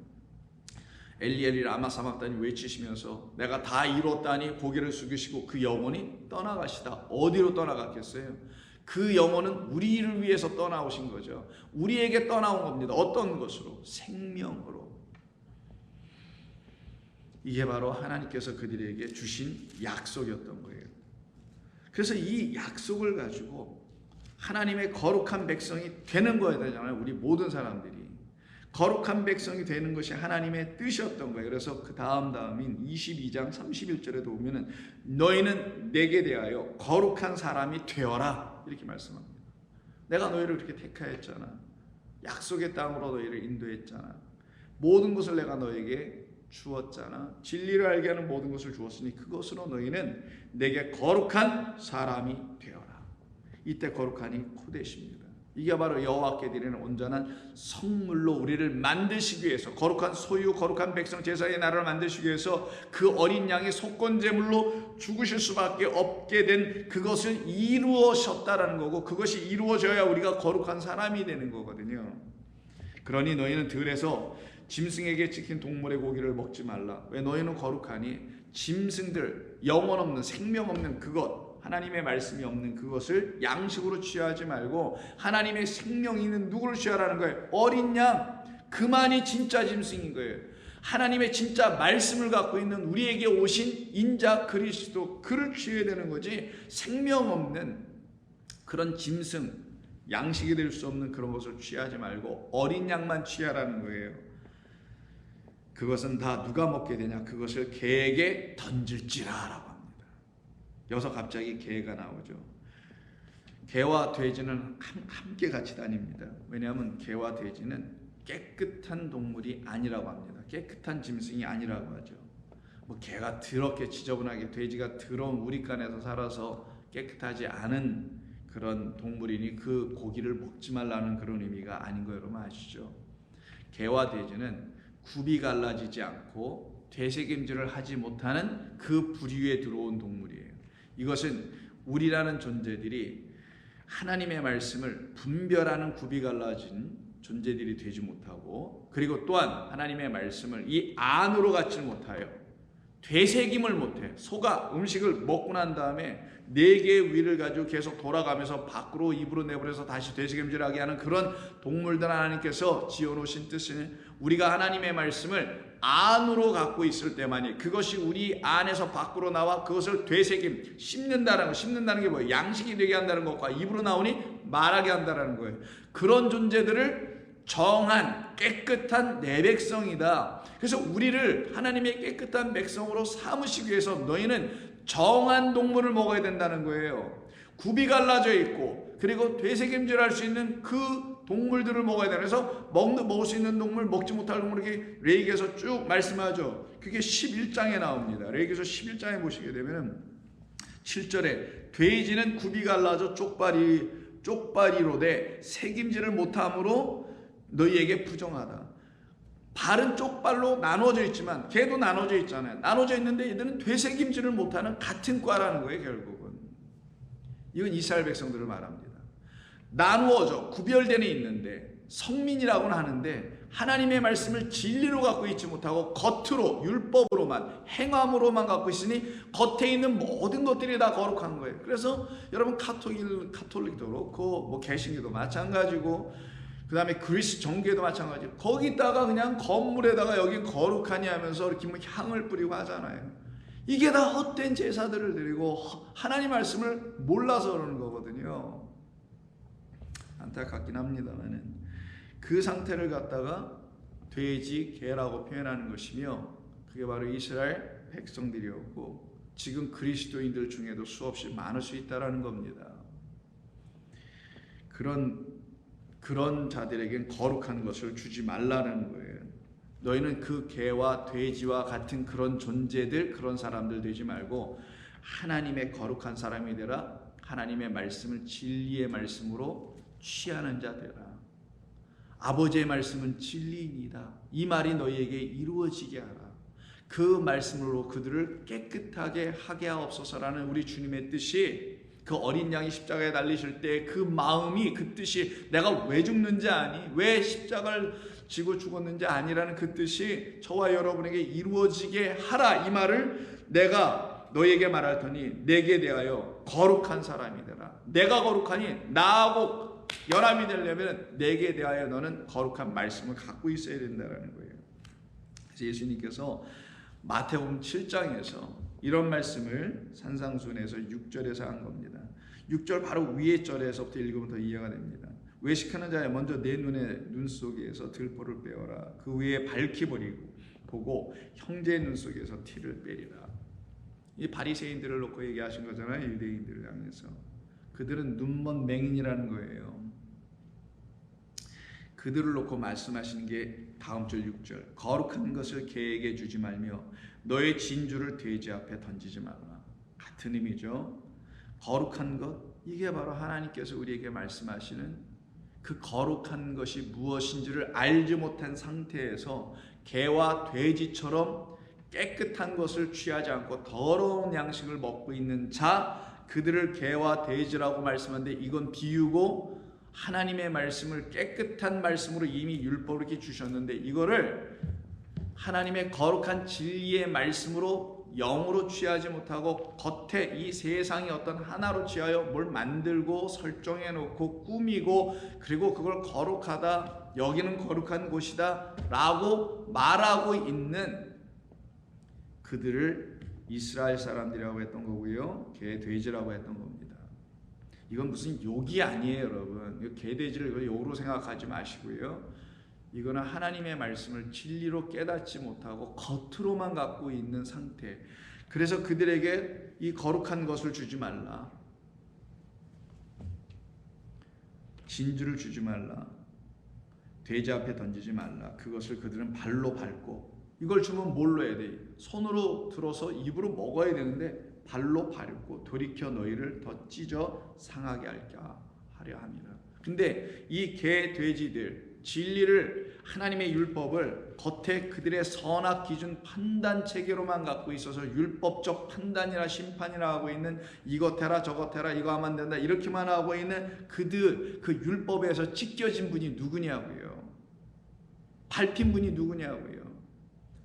S1: 엘리엘이 라마 사막단이 외치시면서 내가 다 이뤘다니 고개를 숙이시고 그 영혼이 떠나가시다. 어디로 떠나갔겠어요? 그 영혼은 우리를 위해서 떠나오신 거죠. 우리에게 떠나온 겁니다. 어떤 것으로? 생명으로. 이게 바로 하나님께서 그들에게 주신 약속이었던 거예요. 그래서 이 약속을 가지고 하나님의 거룩한 백성이 되는 거야 되잖아요. 우리 모든 사람들이 거룩한 백성이 되는 것이 하나님의 뜻이었던 거예요. 그래서 그 다음인 22장 31절에도 보면은 너희는 내게 대하여 거룩한 사람이 되어라 이렇게 말씀합니다. 내가 너희를 그렇게 택하였잖아. 약속의 땅으로 너희를 인도했잖아. 모든 것을 내가 너에게 주었잖아. 진리를 알게 하는 모든 것을 주었으니 그것으로 너희는 내게 거룩한 사람이 되어라. 이때 거룩한이 코데시입니다. 이게 바로 여호와께 드리는 온전한 성물로 우리를 만드시기 위해서, 거룩한 소유, 거룩한 백성, 제사의 나라를 만드시기 위해서 그 어린 양이 속건제물로 죽으실 수밖에 없게 된 그것을 이루어셨다라는 거고, 그것이 이루어져야 우리가 거룩한 사람이 되는 거거든요. 그러니 너희는 들에서 짐승에게 찍힌 동물의 고기를 먹지 말라. 왜? 너희는 거룩하니 짐승들, 영혼 없는, 생명 없는 그것, 하나님의 말씀이 없는 그것을 양식으로 취하지 말고 하나님의 생명이 있는 누구를 취하라는 거예요? 어린 양, 그만이 진짜 짐승인 거예요. 하나님의 진짜 말씀을 갖고 있는 우리에게 오신 인자 그리스도, 그를 취해야 되는 거지 생명 없는 그런 짐승, 양식이 될 수 없는 그런 것을 취하지 말고 어린 양만 취하라는 거예요. 그것은 다 누가 먹게 되냐? 그것을 개에게 던질지라라고 합니다. 여기서 갑자기 개가 나오죠. 개와 돼지는 함께 같이 다닙니다. 왜냐하면 개와 돼지는 깨끗한 동물이 아니라고 합니다. 깨끗한 짐승이 아니라고 하죠. 뭐 개가 더럽게 지저분하게, 돼지가 더러운 우리간에서 살아서 깨끗하지 않은 그런 동물이니 그 고기를 먹지 말라는 그런 의미가 아닌 거 여러분 아시죠? 개와 돼지는 굽이 갈라지지 않고 되새김질을 하지 못하는 그 부류에 들어온 동물이에요. 이것은 우리라는 존재들이 하나님의 말씀을 분별하는 굽이 갈라진 존재들이 되지 못하고, 그리고 또한 하나님의 말씀을 이 안으로 갖지 못하여 되새김을 못해. 소가 음식을 먹고 난 다음에 4개의 위를 가지고 계속 돌아가면서 밖으로 입으로 내보내서 다시 되새김질하게 하는 그런 동물들 하나님께서 지어놓으신 뜻은 우리가 하나님의 말씀을 안으로 갖고 있을 때만이, 그것이 우리 안에서 밖으로 나와 그것을 되새김, 씹는다는 거, 씹는다는 게 뭐예요? 양식이 되게 한다는 것과 입으로 나오니 말하게 한다는 거예요. 그런 존재들을 정한 깨끗한 내 백성이다. 그래서 우리를 하나님의 깨끗한 백성으로 삼으시기 위해서 너희는 정한 동물을 먹어야 된다는 거예요. 굽이 갈라져 있고 그리고 되새김질할 수 있는 그 동물들을 먹어야 돼요. 그래서 먹을 수 있는 동물, 먹지 못할 동물, 이렇게 레위기에서 쭉 말씀하죠. 그게 11장에 나옵니다. 레위기에서 11장에 보시게 되면 7절에 돼지는 굽이 갈라져 쪽발이로 돼 새김질을 못함으로 너희에게 부정하다. 발은 쪽발로 나눠져 있지만 개도 나눠져 있잖아요. 나눠져 있는데 얘들은 되새김질을 못하는 같은 과라는 거예요. 결국은 이건 이스라엘 백성들을 말합니다. 나누어져 구별되어 있는데 성민이라고는 하는데 하나님의 말씀을 진리로 갖고 있지 못하고 겉으로 율법으로만 행함으로만 갖고 있으니 겉에 있는 모든 것들이 다 거룩한 거예요. 그래서 여러분 카톨릭도 그렇고 뭐 개신교도 마찬가지고 그 다음에 그리스 정교회도 마찬가지고 거기다가 그냥 건물에다가 여기 거룩하니 하면서 이렇게 뭐 향을 뿌리고 하잖아요. 이게 다 헛된 제사들을 드리고 하나님 말씀을 몰라서 그러는 거거든요. 안타깝긴 합니다만은 그 상태를 갖다가 돼지, 개라고 표현하는 것이며 그게 바로 이스라엘 백성들이었고 지금 그리스도인들 중에도 수없이 많을 수 있다는 겁니다. 그런 자들에겐 거룩한 것을 주지 말라는 거예요. 너희는 그 개와 돼지와 같은 그런 존재들, 그런 사람들 되지 말고 하나님의 거룩한 사람이 되라. 하나님의 말씀을 진리의 말씀으로 취하는 자 되라. 아버지의 말씀은 진리이니다. 이 말이 너희에게 이루어지게 하라. 그 말씀으로 그들을 깨끗하게 하게 하옵소서라는 우리 주님의 뜻이 그 어린 양이 십자가에 달리실 때 그 마음이 그 뜻이 내가 왜 죽는지 아니? 왜 십자가를 지고 죽었는지 아니라는 그 뜻이 저와 여러분에게 이루어지게 하라. 이 말을 내가 너희에게 말할 터니 내게 대하여 거룩한 사람이 되라. 내가 거룩하니 나하고 연합이 되려면 내게 대하여 너는 거룩한 말씀을 갖고 있어야 된다는 거예요. 그래서 예수님께서 마태복음 7장에서 이런 말씀을 산상수훈에서 6절에서 한 겁니다. 6절 바로 위에 절에서부터 읽으면 더 이해가 됩니다. 외식하는 자야 먼저 내 눈 속에서 들보를 빼어라. 그 위에 밝히 보고 형제의 눈 속에서 티를 빼리라. 이 바리새인들을 놓고 얘기하신 거잖아요. 유대인들을 향해서. 그들은 눈먼 맹인이라는 거예요. 그들을 놓고 말씀하시는 게 다음 절 6절. 거룩한 것을 개에게 주지 말며 너의 진주를 돼지 앞에 던지지 말라. 같은 의미죠. 거룩한 것, 이게 바로 하나님께서 우리에게 말씀하시는 그 거룩한 것이 무엇인지를 알지 못한 상태에서 개와 돼지처럼 깨끗한 것을 취하지 않고 더러운 양식을 먹고 있는 자, 그들을 개와 돼지라고 말씀하는데 이건 비유고 하나님의 말씀을 깨끗한 말씀으로 이미 율법을 이렇게 주셨는데 이거를 하나님의 거룩한 진리의 말씀으로 영으로 취하지 못하고 겉에 이 세상이 어떤 하나로 취하여 뭘 만들고 설정해 놓고 꾸미고 그리고 그걸 거룩하다, 여기는 거룩한 곳이다 라고 말하고 있는 그들을 이스라엘 사람들이라고 했던 거고요. 개, 돼지라고 했던 겁니다. 이건 무슨 욕이 아니에요, 여러분. 개, 돼지를 욕으로 생각하지 마시고요. 이거는 하나님의 말씀을 진리로 깨닫지 못하고 겉으로만 갖고 있는 상태. 그래서 그들에게 이 거룩한 것을 주지 말라. 진주를 주지 말라. 돼지 앞에 던지지 말라. 그것을 그들은 발로 밟고, 이걸 주면 뭘로 해야 돼? 손으로 들어서 입으로 먹어야 되는데 발로 밟고 돌이켜 너희를 더 찢어 상하게 하려 함이라. 근데 이 개, 돼지들 진리를, 하나님의 율법을 겉에 그들의 선악 기준 판단 체계로만 갖고 있어서 율법적 판단이나 심판이나 하고 있는 이것 해라 저것 해라 이거 하면 안 된다 이렇게만 하고 있는 그 율법에서 찢겨진 분이 누구냐고요. 밟힌 분이 누구냐고요.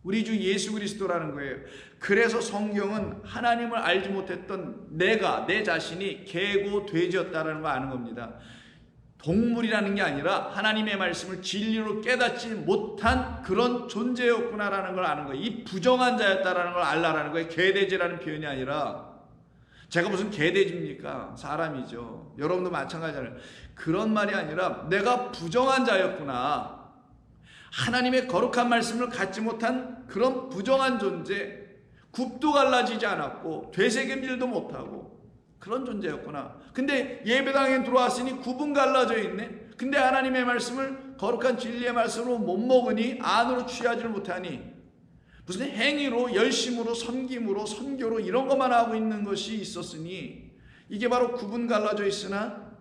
S1: 우리 주 예수 그리스도라는 거예요. 그래서 성경은 하나님을 알지 못했던 내 자신이 개고 돼지였다라는 걸 아는 겁니다. 동물이라는 게 아니라 하나님의 말씀을 진리로 깨닫지 못한 그런 존재였구나라는 걸 아는 거예요. 이 부정한 자였다라는 걸 알라라는 거예요. 개돼지라는 표현이 아니라 제가 무슨 개돼지입니까? 사람이죠. 여러분도 마찬가지잖아요. 그런 말이 아니라 내가 부정한 자였구나. 하나님의 거룩한 말씀을 갖지 못한 그런 부정한 존재, 굽도 갈라지지 않았고 되새김질도 못하고 그런 존재였구나. 근데 예배당에 들어왔으니 굽은 갈라져 있네. 근데 하나님의 말씀을 거룩한 진리의 말씀으로 못 먹으니 안으로 취하지를 못하니 무슨 행위로 열심으로 섬김으로 선교로 이런 것만 하고 있는 것이 있었으니 이게 바로 굽은 갈라져 있으나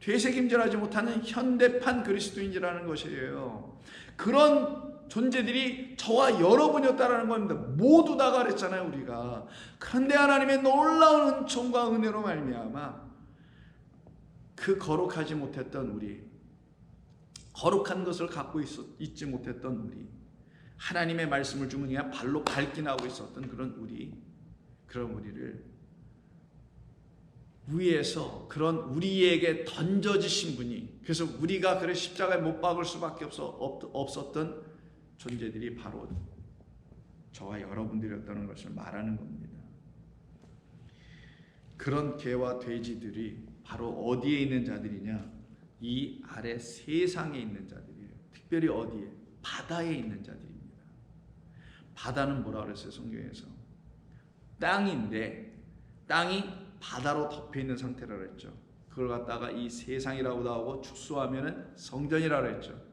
S1: 되새김질하지 못하는 현대판 그리스도인이라는 것이에요. 그런 존재들이 저와 여러분이었다라는 겁니다. 모두 다가 그랬잖아요, 우리가. 그런데 하나님의 놀라운 은총과 은혜로 말미암아 그 거룩하지 못했던 우리, 거룩한 것을 갖고 있지 못했던 우리, 하나님의 말씀을 주문이야 발로 발kin하고 있었던 그런 우리를 위에서 그런 우리에게 던져지신 분이, 그래서 우리가 그래 십자가에 못 박을 수밖에 없었던 존재들이 바로 저와 여러분들이었다는 것을 말하는 겁니다. 그런 개와 돼지들이 바로 어디에 있는 자들이냐? 이 아래 세상에 있는 자들이에요. 특별히 어디에? 바다에 있는 자들입니다. 바다는 뭐라 그랬어요, 성경에서? 땅인데 땅이 바다로 덮여 있는 상태라 그랬죠. 그걸 갖다가 이 세상이라고도 하고 축소하면은 성전이라 그랬죠.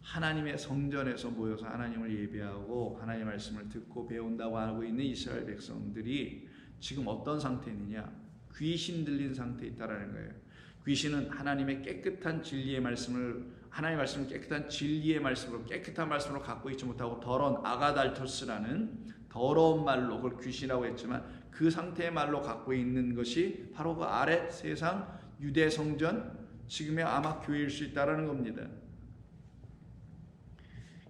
S1: 하나님의 성전에서 모여서 하나님을 예배하고 하나님의 말씀을 듣고 배운다고 하고 있는 이스라엘 백성들이 지금 어떤 상태느냐? 귀신 들린 상태에 있다라는 거예요. 귀신은 하나님의 깨끗한 진리의 말씀을, 하나님의 말씀을 깨끗한 진리의 말씀으로, 깨끗한 말씀으로 갖고 있지 못하고 더러운 아가달토스라는 더러운 말로, 그걸 귀신이라고 했지만 그 상태의 말로 갖고 있는 것이 바로 그 아래 세상 유대 성전, 지금의 아마 교회일 수 있다라는 겁니다.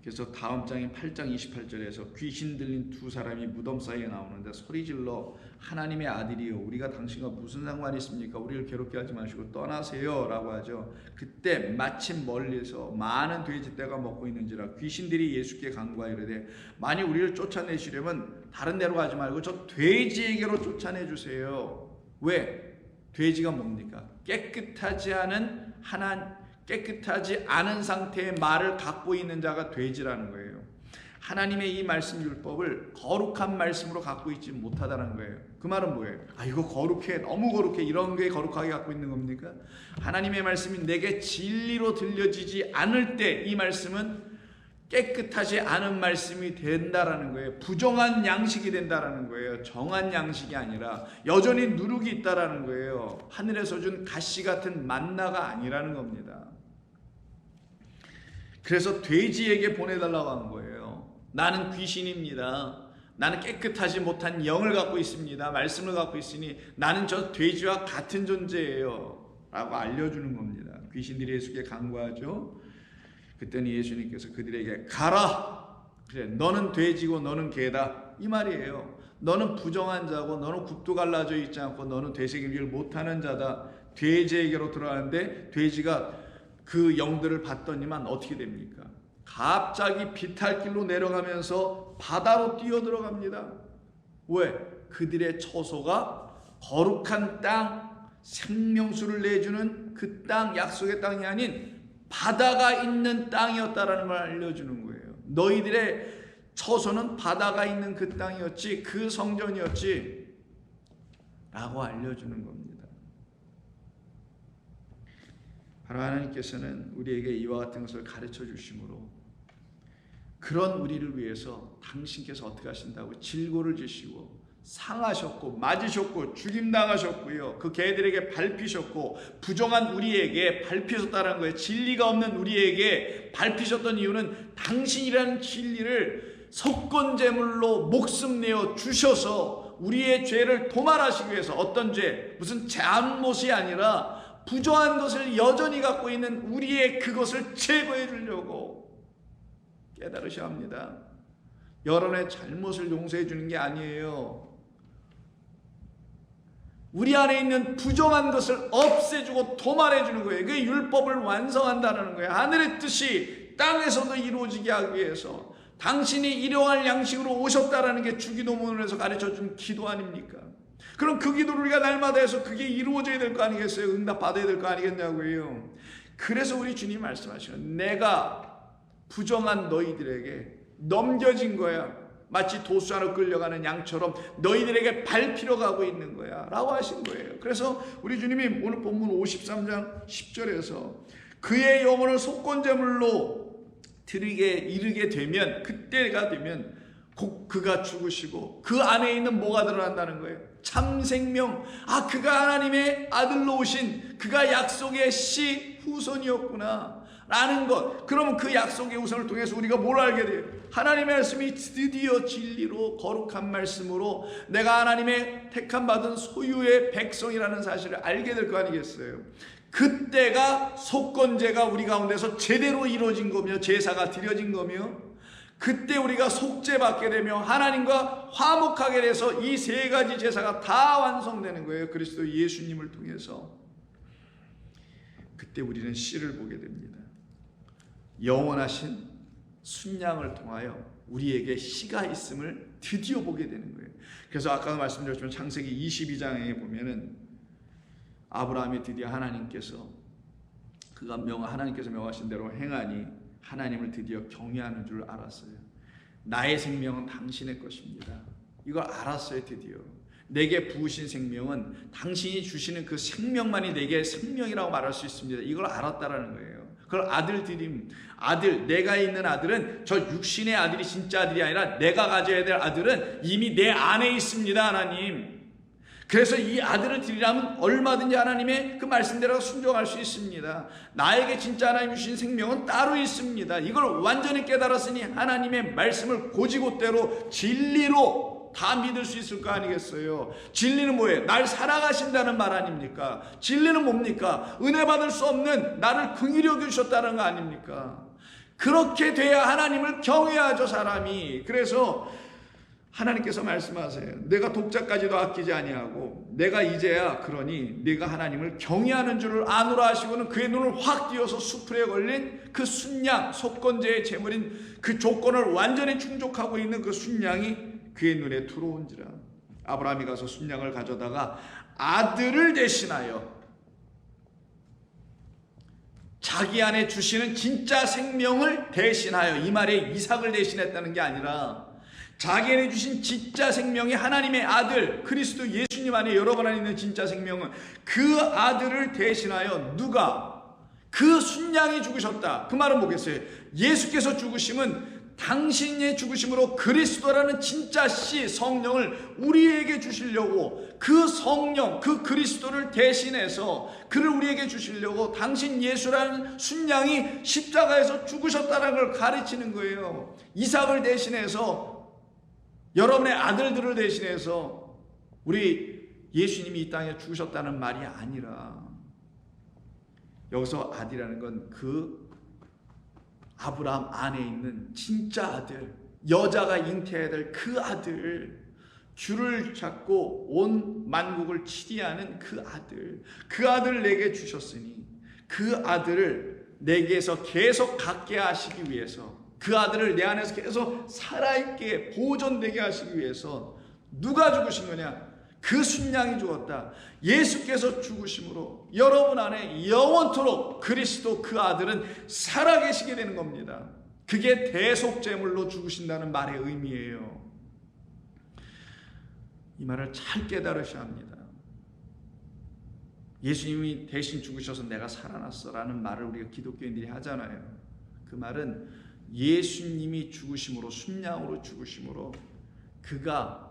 S1: 그래서 다음 장인 8장 28절에서 귀신 들린 두 사람이 무덤 사이에 나오는데 소리질러 하나님의 아들이요 우리가 당신과 무슨 상관이 있습니까? 우리를 괴롭게 하지 마시고 떠나세요 라고 하죠. 그때 마침 멀리서 많은 돼지떼가 먹고 있는지라 귀신들이 예수께 간구하여 이르되 만일 우리를 쫓아내시려면 다른 데로 가지 말고 저 돼지에게로 쫓아내주세요. 왜? 돼지가 뭡니까? 깨끗하지 않은 상태의 말을 갖고 있는 자가 돼지라는 거예요. 하나님의 이 말씀 율법을 거룩한 말씀으로 갖고 있지 못하다는 거예요. 그 말은 뭐예요? 이거 거룩해, 너무 거룩해, 이런 게 거룩하게 갖고 있는 겁니까? 하나님의 말씀이 내게 진리로 들려지지 않을 때 이 말씀은 깨끗하지 않은 말씀이 된다라는 거예요. 부정한 양식이 된다라는 거예요. 정한 양식이 아니라 여전히 누룩이 있다라는 거예요. 하늘에서 준 가시 같은 만나가 아니라는 겁니다. 그래서 돼지에게 보내달라고 한 거예요. 나는 귀신입니다. 나는 깨끗하지 못한 영을 갖고 있습니다. 말씀을 갖고 있으니 나는 저 돼지와 같은 존재예요 라고 알려주는 겁니다. 귀신들이 예수께 간구하죠. 그때는 예수님께서 그들에게 가라! 그래, 너는 돼지고 너는 개다 이 말이에요. 너는 부정한 자고 너는 굽도 갈라져 있지 않고 너는 되새김질을 못하는 자다. 돼지에게로 들어가는데 돼지가 그 영들을 받더니만 어떻게 됩니까? 갑자기 비탈길로 내려가면서 바다로 뛰어들어갑니다. 왜? 그들의 처소가 거룩한 땅, 생명수를 내주는 그 땅, 약속의 땅이 아닌 바다가 있는 땅이었다라는 걸 알려주는 거예요. 너희들의 처소는 바다가 있는 그 땅이었지, 그 성전이었지 라고 알려주는 겁니다. 바로 하나님께서는 우리에게 이와 같은 것을 가르쳐 주심으로 그런 우리를 위해서 당신께서 어떻게 하신다고 질고를 지시고 상하셨고 맞으셨고 죽임당하셨고요. 그 개들에게 밟히셨고 부정한 우리에게 밟히셨다는 거예요. 진리가 없는 우리에게 밟히셨던 이유는 당신이라는 진리를 속건제물로 목숨 내어 주셔서 우리의 죄를 도말하시기 위해서 어떤 죄, 무슨 잘못이 아니라 부정한 것을 여전히 갖고 있는 우리의 그것을 제거해 주려고 깨달으셔야 합니다. 여러분의 잘못을 용서해 주는 게 아니에요. 우리 안에 있는 부정한 것을 없애주고 도말해 주는 거예요. 그게 율법을 완성한다는 거예요. 하늘의 뜻이 땅에서도 이루어지게 하기 위해서 당신이 일용할 양식으로 오셨다라는 게 주기도문에서 가르쳐준 기도 아닙니까? 그럼 그 기도를 우리가 날마다 해서 그게 이루어져야 될 거 아니겠어요? 응답받아야 될 거 아니겠냐고요. 그래서 우리 주님 말씀하시는 내가 부정한 너희들에게 넘겨진 거야. 마치 도수 안으로 끌려가는 양처럼 너희들에게 밟히러 가고 있는 거야 라고 하신 거예요. 그래서 우리 주님이 오늘 본문 53장 10절에서 그의 영혼을 속건제물로 드리게 이르게 되면 그때가 되면 곧 그가 죽으시고 그 안에 있는 뭐가 드러난다는 거예요? 참 생명. 그가 하나님의 아들로 오신 그가 약속의 씨 후손이었구나. 라는 것. 그러면 그 약속의 우선을 통해서 우리가 뭘 알게 돼요? 하나님의 말씀이 드디어 진리로 거룩한 말씀으로 내가 하나님의 택함 받은 소유의 백성이라는 사실을 알게 될 거 아니겠어요? 그때가 속건제가 우리 가운데서 제대로 이루어진 거며 제사가 드려진 거며, 그때 우리가 속죄받게 되며 하나님과 화목하게 돼서 이 세 가지 제사가 다 완성되는 거예요. 그리스도 예수님을 통해서. 그때 우리는 씨를 보게 됩니다. 영원하신 순양을 통하여 우리에게 씨가 있음을 드디어 보게 되는 거예요. 그래서 아까도 말씀드렸지만 창세기 22장에 보면은 아브라함이 드디어 하나님께서 명하신 대로 행하니 하나님을 드디어 경외하는 줄 알았어요. 나의 생명은 당신의 것입니다. 이걸 알았어요. 드디어 내게 부으신 생명은 당신이 주시는 그 생명만이 내게 생명이라고 말할 수 있습니다. 이걸 알았다라는 거예요. 그걸 아들, 내가 있는 아들은 저 육신의 아들이 진짜 아들이 아니라 내가 가져야 될 아들은 이미 내 안에 있습니다. 하나님. 그래서 이 아들을 드리려면 얼마든지 하나님의 그 말씀대로 순종할 수 있습니다. 나에게 진짜 하나님 주신 생명은 따로 있습니다. 이걸 완전히 깨달았으니 하나님의 말씀을 곧이곧대로 진리로 다 믿을 수 있을 거 아니겠어요? 진리는 뭐예요? 날 살아가신다는 말 아닙니까? 진리는 뭡니까? 은혜 받을 수 없는 나를 긍휼히 여기셨다는 거 아닙니까? 그렇게 돼야 하나님을 경외하죠, 사람이. 그래서 하나님께서 말씀하세요. 내가 독자까지도 아끼지 아니하고 내가 이제야 그러니 네가 하나님을 경외하는 줄을 아노라 하시고는 그의 눈을 확 띄어서 수풀에 걸린 그 순양, 속건제의 제물인 그 조건을 완전히 충족하고 있는 그 순양이 그의 눈에 들어온지라. 아브라함이 가서 순양을 가져다가 아들을 대신하여 자기 안에 주시는 진짜 생명을 대신하여, 이 말에 이삭을 대신했다는 게 아니라 자기 안에 주신 진짜 생명이 하나님의 아들 그리스도 예수님 안에 여러분 안에 있는 진짜 생명은 그 아들을 대신하여 누가? 그 순양이 죽으셨다. 그 말은 뭐겠어요? 예수께서 죽으심은 당신의 죽으심으로 그리스도라는 진짜 씨 성령을 우리에게 주시려고, 그 성령 그 그리스도를 대신해서 그를 우리에게 주시려고 당신 예수라는 순양이 십자가에서 죽으셨다는 걸 가르치는 거예요. 이삭을 대신해서, 여러분의 아들들을 대신해서 우리 예수님이 이 땅에 죽으셨다는 말이 아니라, 여기서 아들이라는 건 그 아브라함 안에 있는 진짜 아들, 여자가 잉태해야 될 그 아들, 줄을 잡고 온 만국을 치리하는 그 아들, 그 아들을 내게 주셨으니 그 아들을 내게서 계속 갖게 하시기 위해서, 그 아들을 내 안에서 계속 살아있게 보존되게 하시기 위해서 누가 죽으신 거냐? 그 순양이 죽었다. 예수께서 죽으심으로 여러분 안에 영원토록 그리스도 그 아들은 살아계시게 되는 겁니다. 그게 대속제물로 죽으신다는 말의 의미예요. 이 말을 잘 깨달으셔야 합니다. 예수님이 대신 죽으셔서 내가 살아났어 라는 말을 우리가 기독교인들이 하잖아요. 그 말은 예수님이 죽으심으로, 순양으로 죽으심으로 그가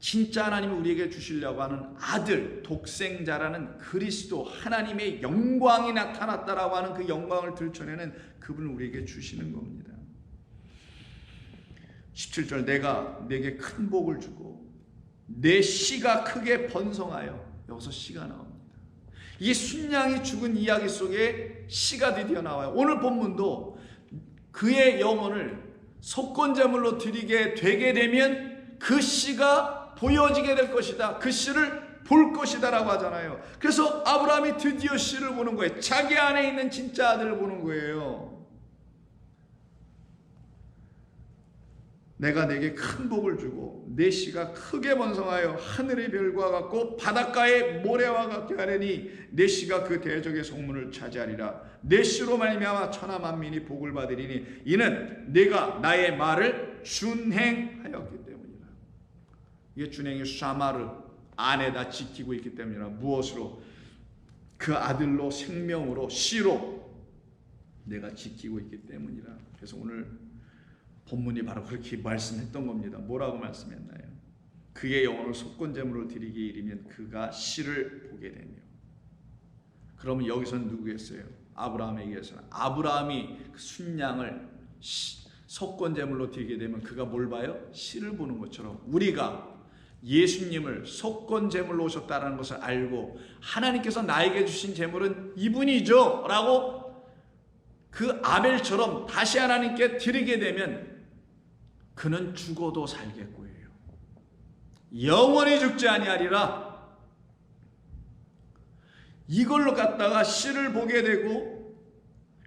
S1: 진짜 하나님이 우리에게 주시려고 하는 아들, 독생자라는 그리스도, 하나님의 영광이 나타났다라고 하는 그 영광을 들춰내는 그분을 우리에게 주시는 겁니다. 17절, 내가 내게 큰 복을 주고 내 씨가 크게 번성하여, 여기서 씨가 나옵니다. 이 순양이 죽은 이야기 속에 씨가 드디어 나와요. 오늘 본문도 그의 영혼을 속건제물로 드리게 되게 되면 그 씨가 보여지게 될 것이다. 그 씨를 볼 것이다 라고 하잖아요. 그래서 아브라함이 드디어 씨를 보는 거예요. 자기 안에 있는 진짜 아들을 보는 거예요. 내가 내게 큰 복을 주고 내 씨가 크게 번성하여 하늘의 별과 같고 바닷가의 모래와 같게 하려니 내 씨가 그 대적의 성문을 차지하리라. 내 씨로 말미암아 천하 만민이 복을 받으리니 이는 내가 나의 말을 준행하였기 때문이라. 이게 준행이 샤마르 안에다 지키고 있기 때문이라. 무엇으로? 그 아들로, 생명으로, 씨로 내가 지키고 있기 때문이라. 그래서 오늘 본문이 바로 그렇게 말씀했던 겁니다. 뭐라고 말씀했나요? 그의 영혼을 속건제물로 드리기에 이르면 그가 씨를 보게 되며. 그러면 여기서는 누구겠어요? 아브라함에게서는. 아브라함이 그 순양을 속건제물로 드리게 되면 그가 뭘 봐요? 씨를 보는 것처럼 우리가 예수님을 속건제물로 오셨다는 것을 알고 하나님께서 나에게 주신 제물은 이분이죠 라고 그 아벨처럼 다시 하나님께 드리게 되면 그는 죽어도 살겠고요. 영원히 죽지 아니하리라. 이걸로 갖다가 씨를 보게 되고,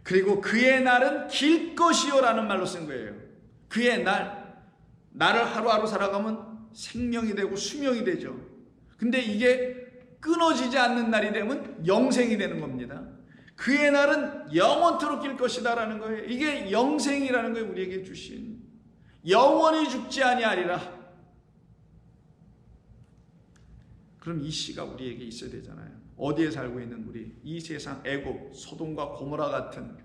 S1: 그리고 그의 날은 길 것이요라는 말로 쓴 거예요. 그의 나를 하루하루 살아가면 생명이 되고 수명이 되죠. 근데 이게 끊어지지 않는 날이 되면 영생이 되는 겁니다. 그의 날은 영원토록 길 것이다라는 거예요. 이게 영생이라는 거예요. 우리에게 주신 영원히 죽지 아니하리라. 그럼 이 씨가 우리에게 있어야 되잖아요. 어디에 살고 있는 우리, 이 세상 애굽, 소돔과 고모라 같은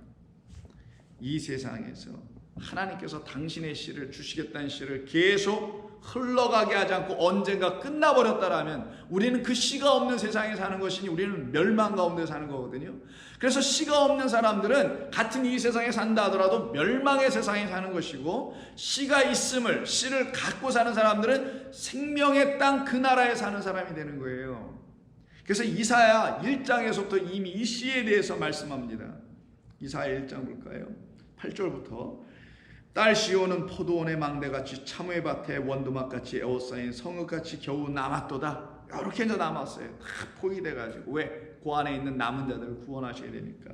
S1: 이 세상에서 하나님께서 당신의 씨를 주시겠다는 씨를 계속 흘러가게 하지 않고 언젠가 끝나버렸다라면 우리는 그 씨가 없는 세상에 사는 것이니 우리는 멸망 가운데 사는 거거든요. 그래서 씨가 없는 사람들은 같은 이 세상에 산다 하더라도 멸망의 세상에 사는 것이고, 씨가 있음을, 씨를 갖고 사는 사람들은 생명의 땅 그 나라에 사는 사람이 되는 거예요. 그래서 이사야 1장에서부터 이미 이 씨에 대해서 말씀합니다. 이사야 1장 볼까요? 8절부터 딸 시온은 포도원의 망대같이 참외 밭에 원두막같이 에워싸인 성읍같이 겨우 남았도다. 이렇게 이제 남았어요. 다 포위돼가지고. 왜? 그 안에 있는 남은 자들을 구원하셔야 되니까.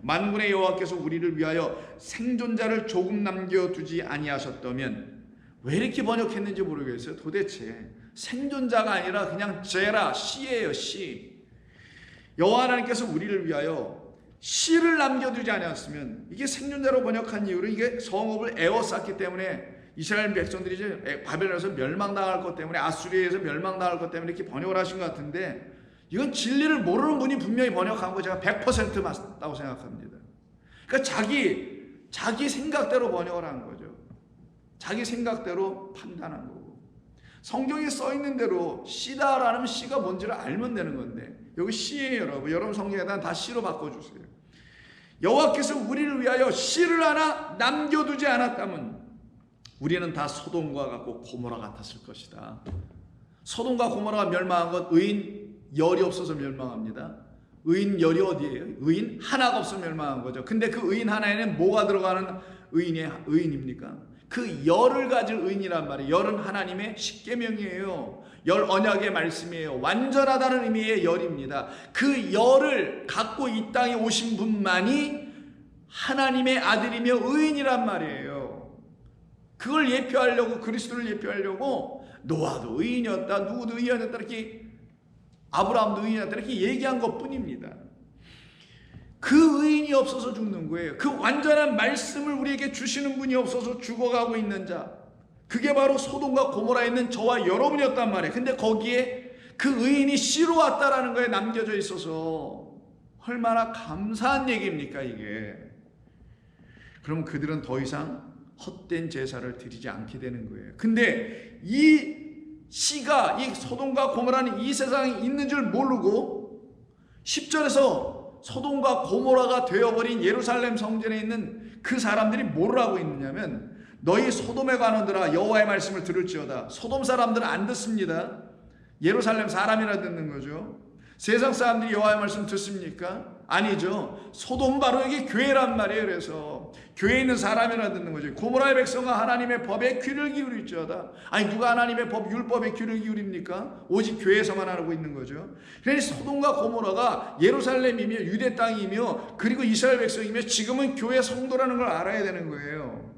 S1: 만군의 여호와께서 우리를 위하여 생존자를 조금 남겨두지 아니하셨다면, 왜 이렇게 번역했는지 모르겠어요. 도대체 생존자가 아니라 그냥 제라, 씨예요. 씨. 여호와 하나님께서 우리를 위하여 씨를 남겨두지 않았으면, 이게 생존자로 번역한 이유로 이게 성읍을 에워쌌기 때문에 이스라엘 백성들이 이제 바벨론에서 멸망당할 것 때문에, 아수리에서 멸망당할 것 때문에 이렇게 번역을 하신 것 같은데, 이건 진리를 모르는 분이 분명히 번역한 거 제가 100% 맞다고 생각합니다. 그러니까 자기 생각대로 번역을 한 거죠. 자기 생각대로 판단한 거고, 성경에 써 있는 대로 씨다라는 씨가 뭔지를 알면 되는 건데, 여기 씨예요. 여러분 성경에다 다 씨로 바꿔주세요. 여호와께서 우리를 위하여 씨를 하나 남겨두지 않았다면 우리는 다 소돔과 같고 고모라 같았을 것이다. 소돔과 고모라가 멸망한 것, 의인 열이 없어서 멸망합니다. 의인 열이 어디예요? 의인 하나가 없어서 멸망한 거죠. 근데 그 의인 하나에는 뭐가 들어가는 의인입니까? 그 열을 가질 의인이란 말이에요. 열은 하나님의 십계명이에요. 열 언약의 말씀이에요. 완전하다는 의미의 열입니다. 그 열을 갖고 이 땅에 오신 분만이 하나님의 아들이며 의인이란 말이에요. 그걸 예표하려고, 그리스도를 예표하려고 노아도 의인이었다, 누구도 의인이었다, 이렇게 아브라함도 의인이었다 이렇게 얘기한 것뿐입니다. 그 의인이 없어서 죽는 거예요. 그 완전한 말씀을 우리에게 주시는 분이 없어서 죽어가고 있는 자, 그게 바로 소돔과 고모라에 있는 저와 여러분이었단 말이에요. 근데 거기에 그 의인이 씨로 왔다라는 거에 남겨져 있어서 얼마나 감사한 얘기입니까 이게. 그럼 그들은 더 이상 헛된 제사를 드리지 않게 되는 거예요. 근데 이 씨가, 이 소돔과 고모라는 이 세상에 있는 줄 모르고 10절에서 소돔과 고모라가 되어버린 예루살렘 성전에 있는 그 사람들이 뭘 하고 있느냐면, 너희 소돔에 관원들아 여호와의 말씀을 들을지어다. 소돔 사람들은 안 듣습니다. 예루살렘 사람이라 듣는 거죠. 세상 사람들이 여호와의 말씀 듣습니까? 아니죠. 소돔 바로 여기 교회란 말이에요. 그래서 교회에 있는 사람이라 듣는 거죠. 고모라의 백성아 하나님의 법에 귀를 기울일지어다. 아니 누가 하나님의 법 율법에 귀를 기울입니까? 오직 교회에서만 하고 있는 거죠. 그래서 소돔과 고모라가 예루살렘이며 유대 땅이며 그리고 이스라엘 백성이며 지금은 교회 성도라는 걸 알아야 되는 거예요.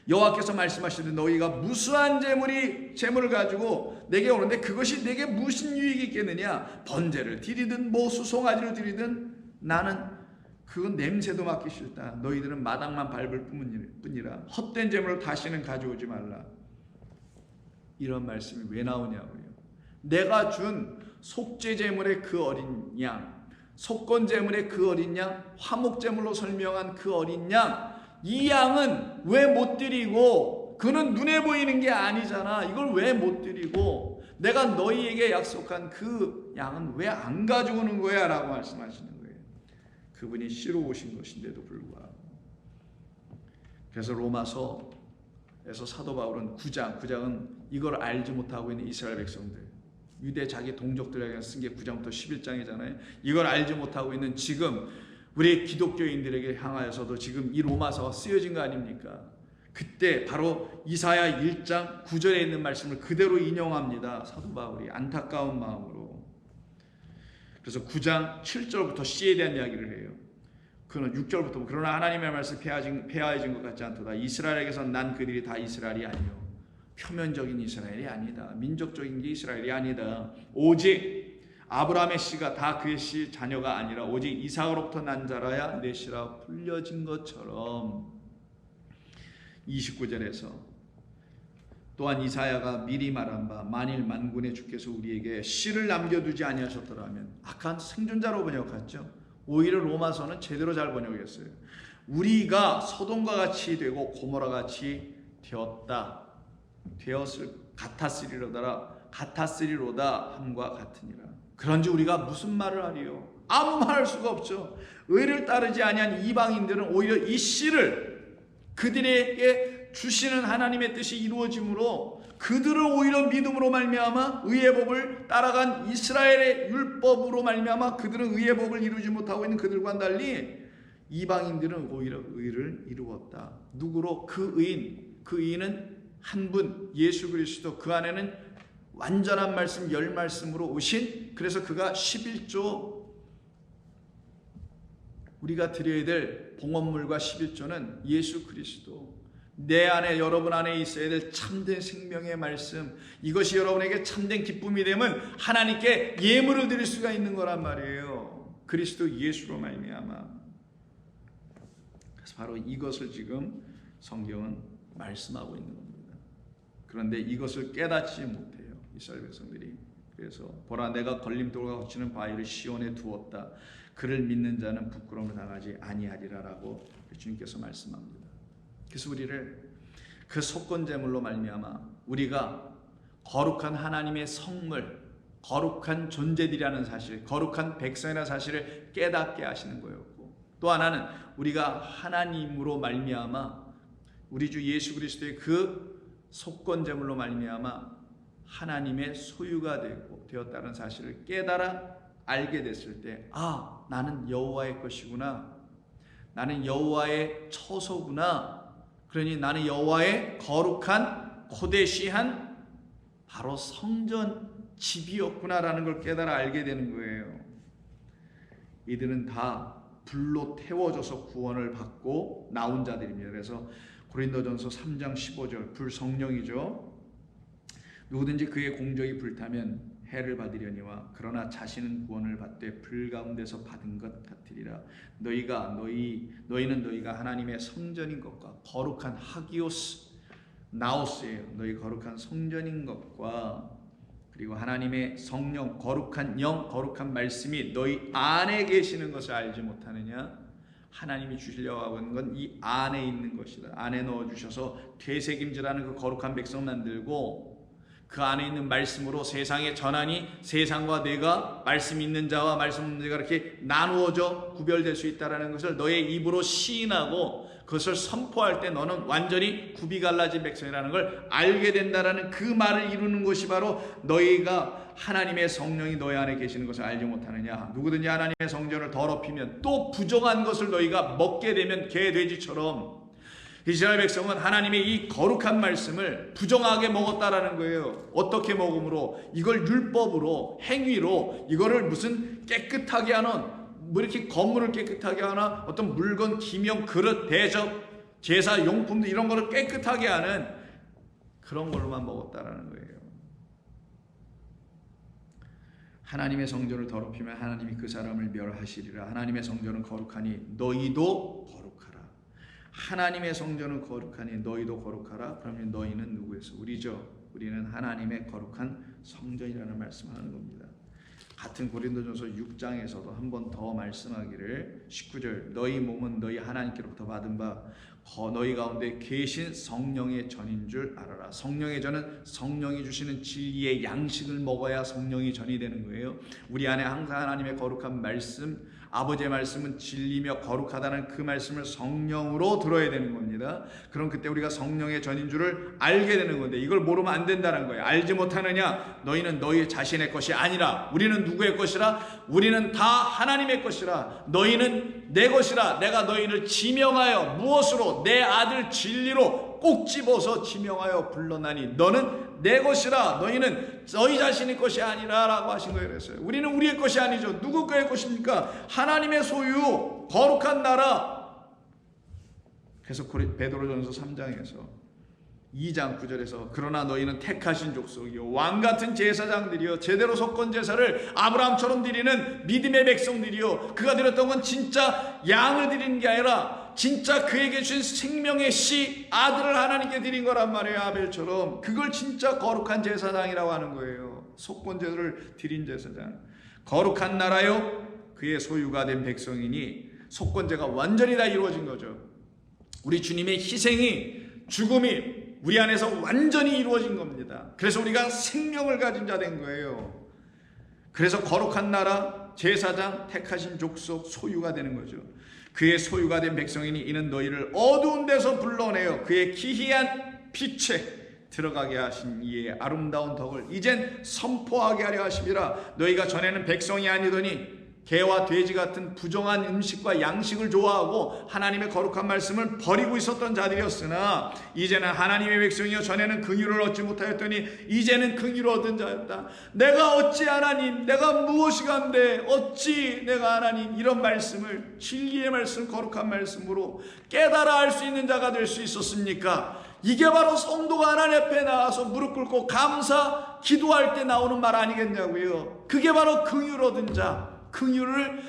S1: 여호와께서 말씀하시되 너희가 무수한 재물을 가지고 내게 오는데 그것이 내게 무슨 유익이 있겠느냐? 번제를 드리든 수송아지를 드리든 나는 그건 냄새도 맡기 싫다. 너희들은 마당만 밟을 뿐이라 헛된 재물을 다시는 가져오지 말라. 이런 말씀이 왜 나오냐고요. 내가 준 속죄 제물의 그 어린 양, 속건 제물의 그 어린 양, 화목 제물로 설명한 그 어린 양, 이 양은 왜 못 드리고, 그는 눈에 보이는 게 아니잖아. 이걸 왜 못 드리고 내가 너희에게 약속한 그 양은 왜 안 가져오는 거야? 라고 말씀하시는 거예요. 그 그분이 씨로 오신 것인데도 불구하고. 그래서 로마서에서 사도 바울은 9장은 이걸 알지 못하고 있는 이스라엘 백성들, 유대 자기 동족들에게 쓴 게 9장부터 11장이잖아요. 이걸 알지 못하고 있는 지금 우리 기독교인들에게 향하여서도 지금 이 로마서가 쓰여진 거 아닙니까? 그때 바로 이사야 1장 9절에 있는 말씀을 그대로 인용합니다. 사도 바울이 안타까운 마음으로. 그래서 9장 7절부터 씨에 대한 이야기를 해요. 그는 6절부터 그러나 하나님의 말씀이 폐하여진 것 같지 않도다. 이스라엘에게서 난 그들이 다 이스라엘이 아니요 표면적인 이스라엘이 아니다. 민족적인 게 이스라엘이 아니다. 오직 아브라함의 씨가 다 그의 씨 자녀가 아니라 오직 이삭으로부터 난 자라야 내 씨라 불려진 것처럼. 29절에서 또한 이사야가 미리 말한 바 만일 만군의 주께서 우리에게 씨를 남겨두지 아니하셨더라면, 아까 생존자로 번역했죠. 오히려 로마서는 제대로 잘 번역했어요. 우리가 소돔과 같이 되고 고모라 같이 같았으리로다 함과 같으니라. 그런지 우리가 무슨 말을 하리요? 아무 말할 수가 없죠. 의를 따르지 아니한 이방인들은 오히려 이 씨를 그들에게 주시는 하나님의 뜻이 이루어짐으로 그들을 오히려 믿음으로 말미암아 의의 법을 따라간 이스라엘의 율법으로 말미암아 그들은 의의 법을 이루지 못하고 있는 그들과 달리 이방인들은 오히려 의를 이루었다. 누구로? 그 의인은 한 분 예수 그리스도. 그 안에는 완전한 말씀 10말씀으로 오신, 그래서 그가 11조, 우리가 드려야 될 봉헌물과 11조는 예수 그리스도, 내 안에 여러분 안에 있어야 될 참된 생명의 말씀, 이것이 여러분에게 참된 기쁨이 되면 하나님께 예물을 드릴 수가 있는 거란 말이에요. 그리스도 예수로 말미암아. 그래서 바로 이것을 지금 성경은 말씀하고 있는 겁니다. 그런데 이것을 깨닫지 못해요, 이스라엘 백성들이. 그래서 보라 내가 걸림돌과 거치는 바위를 시온에 두었다. 그를 믿는 자는 부끄러움을 당하지 아니하리라라고 주님께서 말씀합니다. 그래서 우리를 그 속건제물로 말미암아 우리가 거룩한 하나님의 성물, 거룩한 존재들이라는 사실, 거룩한 백성이라는 사실을 깨닫게 하시는 거였고, 또 하나는 우리가 하나님으로 말미암아 우리 주 예수 그리스도의 그 속건제물로 말미암아 하나님의 소유가 되었다는 사실을 깨달아 알게 됐을 때, 아, 나는 여호와의 것이구나, 나는 여호와의 처소구나, 그러니 나는 여호와의 거룩한 코데시한 바로 성전 집이었구나라는 걸 깨달아 알게 되는 거예요. 이들은 다 불로 태워져서 구원을 받고 나온 자들입니다. 그래서 고린도전서 3장 15절, 불 성령이죠. 누구든지 그의 공적이 불타면 해를 받으려니와 그러나 자신은 구원을 받되 불 가운데서 받은 것 같으리라. 너희는 너희가 하나님의 성전인 것과 거룩한 하기오스 나오스예요. 너희 거룩한 성전인 것과 그리고 하나님의 성령, 거룩한 영, 거룩한 말씀이 너희 안에 계시는 것을 알지 못하느냐? 하나님이 주시려고 하고 있는 건 이 안에 있는 것이다. 안에 넣어주셔서 되새김질하는 그 거룩한 백성 만들고 그 안에 있는 말씀으로 세상에 전하니 세상과 내가 말씀 있는 자와 말씀 없는 자가 이렇게 나누어져 구별될 수 있다는 것을 너의 입으로 시인하고 그것을 선포할 때 너는 완전히 굽이 갈라진 백성이라는 걸 알게 된다라는 그 말을 이루는 것이 바로 너희가 하나님의 성령이 너희 안에 계시는 것을 알지 못하느냐. 누구든지 하나님의 성전을 더럽히면 또 부정한 것을 너희가 먹게 되면 개 돼지처럼 이스라엘 백성은 하나님의 이 거룩한 말씀을 부정하게 먹었다라는 거예요. 어떻게 먹음으로? 이걸 율법으로, 행위로, 이거를 무슨 깨끗하게 하는, 뭐 이렇게 건물을 깨끗하게 하나, 어떤 물건, 기명, 그릇, 대접, 제사 용품도 이런 거를 깨끗하게 하는 그런 걸로만 먹었다라는 거예요. 하나님의 성전을 더럽히면 하나님이 그 사람을 멸하시리라. 하나님의 성전은 거룩하니 너희도 거룩하라. 하나님의 성전은 거룩하니 너희도 거룩하라. 그러면 너희는 누구에서? 우리죠. 우리는 하나님의 거룩한 성전이라는 말씀하는 겁니다. 같은 고린도전서 6장에서도 한 번 더 말씀하기를 19절 너희 몸은 너희 하나님께로부터 받은 바 너희 가운데 계신 성령의 전인 줄 알아라. 성령의 전은 성령이 주시는 진리의 양식을 먹어야 성령이 전이 되는 거예요. 우리 안에 항상 하나님의 거룩한 말씀, 아버지의 말씀은 진리며 거룩하다는 그 말씀을 성령으로 들어야 되는 겁니다. 그럼 그때 우리가 성령의 전인 줄을 알게 되는 건데, 이걸 모르면 안 된다는 거예요. 알지 못하느냐? 너희는 너희 자신의 것이 아니라. 우리는 누구의 것이라? 우리는 다 하나님의 것이라. 너희는 내 것이라. 내가 너희를 지명하여 무엇으로? 내 아들 진리로 꼭 집어서 지명하여 불러나니 너는 내 것이라. 너희는 너희 자신의 것이 아니라 라고 하신 거예요. 그랬어요. 우리는 우리의 것이 아니죠. 누구 거의 것입니까? 하나님의 소유, 거룩한 나라. 그래서 베드로전서 3장에서 2장 9절에서 그러나 너희는 택하신 족속이요 왕같은 제사장들이요 제대로 속건 제사를 아브라함처럼 드리는 믿음의 백성들이요, 그가 드렸던 건 진짜 양을 드리는 게 아니라 진짜 그에게 주신 생명의 씨 아들을 하나님께 드린 거란 말이에요. 아벨처럼. 그걸 진짜 거룩한 제사장이라고 하는 거예요. 속건 제사를 드린 제사장. 거룩한 나라요 그의 소유가 된 백성이니 속건제가 완전히 다 이루어진 거죠. 우리 주님의 희생이, 죽음이 우리 안에서 완전히 이루어진 겁니다. 그래서 우리가 생명을 가진 자 된 거예요. 그래서 거룩한 나라, 제사장, 택하신 족속, 소유가 되는 거죠. 그의 소유가 된 백성이니 이는 너희를 어두운 데서 불러내어 그의 기이한 빛에 들어가게 하신 이의 아름다운 덕을 이젠 선포하게 하려 하심이라. 너희가 전에는 백성이 아니더니 개와 돼지 같은 부정한 음식과 양식을 좋아하고 하나님의 거룩한 말씀을 버리고 있었던 자들이었으나 이제는 하나님의 백성이여 전에는 긍휼을 얻지 못하였더니 이제는 긍휼을 얻은 자였다. 내가 어찌 하나님, 내가 무엇이 간데 어찌 내가 하나님, 이런 말씀을, 진리의 말씀, 거룩한 말씀으로 깨달아 알 수 있는 자가 될 수 있었습니까? 이게 바로 성도가 하나님 앞에 나와서 무릎 꿇고 감사 기도할 때 나오는 말 아니겠냐고요. 그게 바로 긍휼을 얻은 자, 긍휼을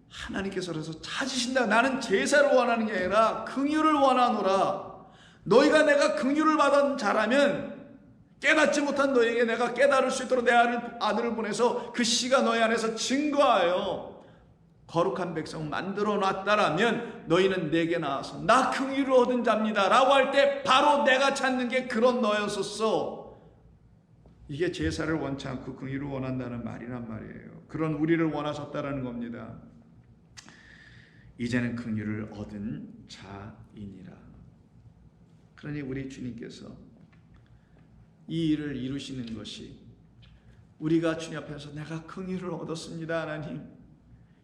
S1: 하나님께서라서 찾으신다. 나는 제사를 원하는 게 아니라 긍휼을 원하노라. 너희가 내가 긍휼을 받은 자라면 깨닫지 못한 너희에게 내가 깨달을 수 있도록 내 아들을 보내서 그 씨가 너희 안에서 증거하여 거룩한 백성 만들어 놨다라면 너희는 내게 나와서 나 긍휼을 얻은 자입니다 라고 할 때 바로 내가 찾는 게 그런 너였었어. 이게 제사를 원치 않고 긍휼을 원한다는 말이란 말이에요. 그런 우리를 원하셨다라는 겁니다. 이제는 긍휼을 얻은 자이니라. 그러니 우리 주님께서 이 일을 이루시는 것이 우리가 주님 앞에서 내가 긍휼을 얻었습니다 하나님,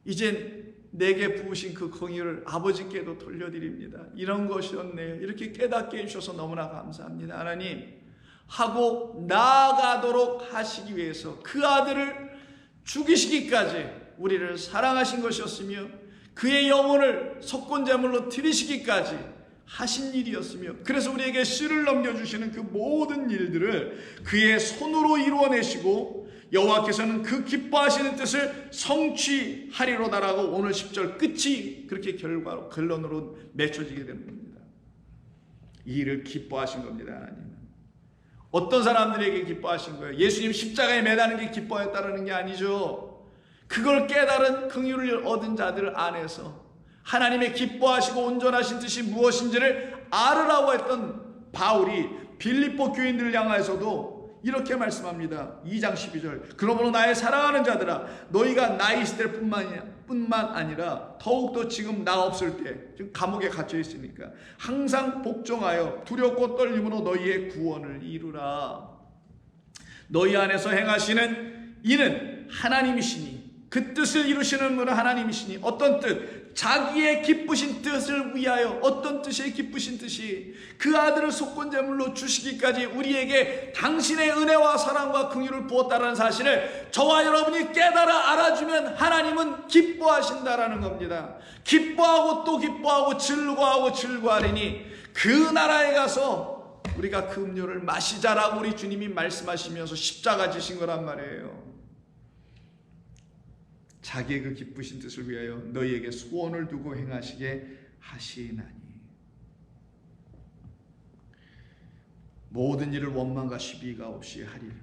S1: 이젠 내게 부으신 그 긍휼을 아버지께도 돌려드립니다, 이런 것이었네요, 이렇게 깨닫게 해주셔서 너무나 감사합니다 하나님 하고 나아가도록 하시기 위해서 그 아들을 죽이시기까지 우리를 사랑하신 것이었으며 그의 영혼을 속건제물로 드리시기까지 하신 일이었으며, 그래서 우리에게 씨를 넘겨주시는 그 모든 일들을 그의 손으로 이루어내시고 여호와께서는 그 기뻐하시는 뜻을 성취하리로다라고 오늘 10절 끝이 그렇게 결론으로 맺혀지게 되는 겁니다. 이 일을 기뻐하신 겁니다. 하나님은 어떤 사람들에게 기뻐하신 거예요? 예수님 십자가에 매다는 게 기뻐했다는 게 아니죠. 그걸 깨달은 긍휼을 얻은 자들 안에서 하나님의 기뻐하시고 온전하신 뜻이 무엇인지를 알으라고 했던 바울이 빌립보 교인들을 향하여서도 이렇게 말씀합니다. 2장 12절 그러므로 나의 사랑하는 자들아 너희가 나 있을 때뿐만 아니라 더욱더 지금 나 없을 때, 지금 감옥에 갇혀 있으니까 항상 복종하여 두렵고 떨림으로 너희의 구원을 이루라. 너희 안에서 행하시는 이는 하나님이시니 그 뜻을 이루시는 분은 하나님이시니 어떤 뜻? 자기의 기쁘신 뜻을 위하여. 어떤 뜻이 기쁘신 뜻이? 그 아들을 속건제물로 주시기까지 우리에게 당신의 은혜와 사랑과 긍휼을 부었다는 사실을 저와 여러분이 깨달아 알아주면 하나님은 기뻐하신다라는 겁니다. 기뻐하고 또 기뻐하고 즐거워하고 즐거워하리니 그 나라에 가서 우리가 그 음료를 마시자라고 우리 주님이 말씀하시면서 십자가 지신 거란 말이에요. 자기의 그 기쁘신 뜻을 위하여 너희에게 소원을 두고 행하시게 하시나니 모든 일을 원망과 시비가 없이 하리라.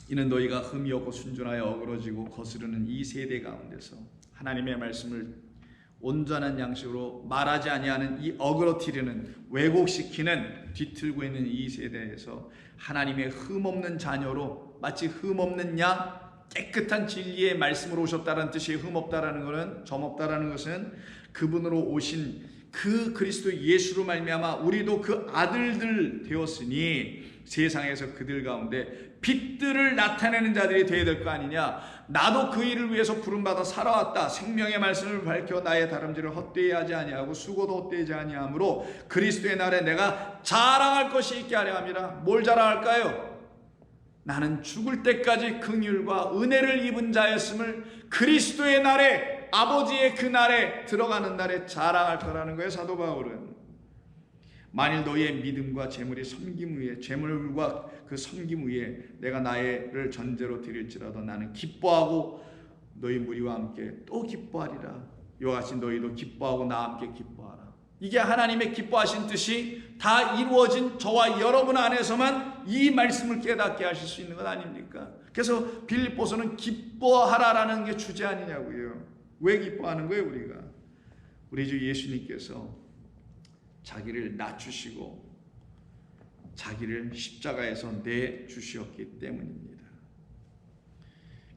S1: 이는 너희가 흠이 없고 순전하여 어그러지고 거스르는 이 세대 가운데서 하나님의 말씀을 온전한 양식으로 말하지 아니하는 이 어그러뜨리는 왜곡시키는 뒤틀고 있는 이 세대에서 하나님의 흠없는 자녀로 마치 흠없는 양 깨끗한 진리의 말씀으로 오셨다는 뜻이 흠없다라는 것은 점없다라는 것은 그분으로 오신 그 그리스도 예수로 말미암아 우리도 그 아들들 되었으니 세상에서 그들 가운데 빛들을 나타내는 자들이 되어야 될 거 아니냐. 나도 그 일을 위해서 부름받아 살아왔다. 생명의 말씀을 밝혀 나의 다름질을 헛되이 하지 아니하고 수고도 헛되이지 아니하므로 그리스도의 날에 내가 자랑할 것이 있게 하려 함이라. 뭘 자랑할까요? 나는 죽을 때까지 긍휼과 은혜를 입은 자였음을 그리스도의 날에, 아버지의 그 날에, 들어가는 날에 자랑할 거라는 거예요. 사도 바울은 만일 너희의 믿음과 재물이 섬김 위에, 재물과 그 섬김 위에 내가 나를 전제로 드릴지라도 나는 기뻐하고 너희 무리와 함께 또 기뻐하리라. 이와 같이 너희도 기뻐하고 나와 함께 기뻐하라. 이게 하나님의 기뻐하신 뜻이 다 이루어진 저와 여러분 안에서만 이 말씀을 깨닫게 하실 수 있는 것 아닙니까? 그래서 빌립보서는 기뻐하라라는 게 주제 아니냐고요. 왜 기뻐하는 거예요? 우리 주 예수님께서 자기를 낮추시고 자기를 십자가에서 내주셨기 때문입니다.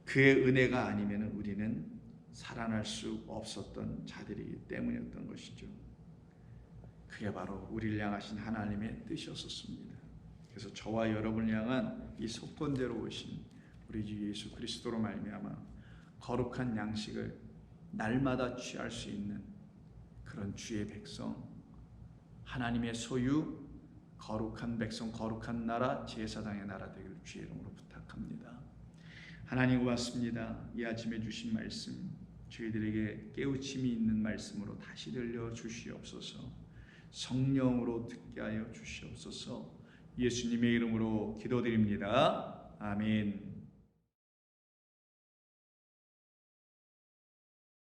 S1: 그의 은혜가 아니면 우리는 살아날 수 없었던 자들이기 때문이었던 것이죠. 그게 바로 우리를 향하신 하나님의 뜻이었습니다. 그래서 저와 여러분을 향한 이 속건제로 오신 우리 주 예수 그리스도로 말미암아 거룩한 양식을 날마다 취할 수 있는 그런 주의 백성, 하나님의 소유, 거룩한 백성, 거룩한 나라, 제사장의 나라 되기를 주의 이름으로 부탁합니다. 하나님 고맙습니다. 이 아침에 주신 말씀 저희들에게 깨우침이 있는 말씀으로 다시 들려 주시옵소서. 성령으로 듣게 하여 주시옵소서. 예수님의 이름으로 기도드립니다. 아멘.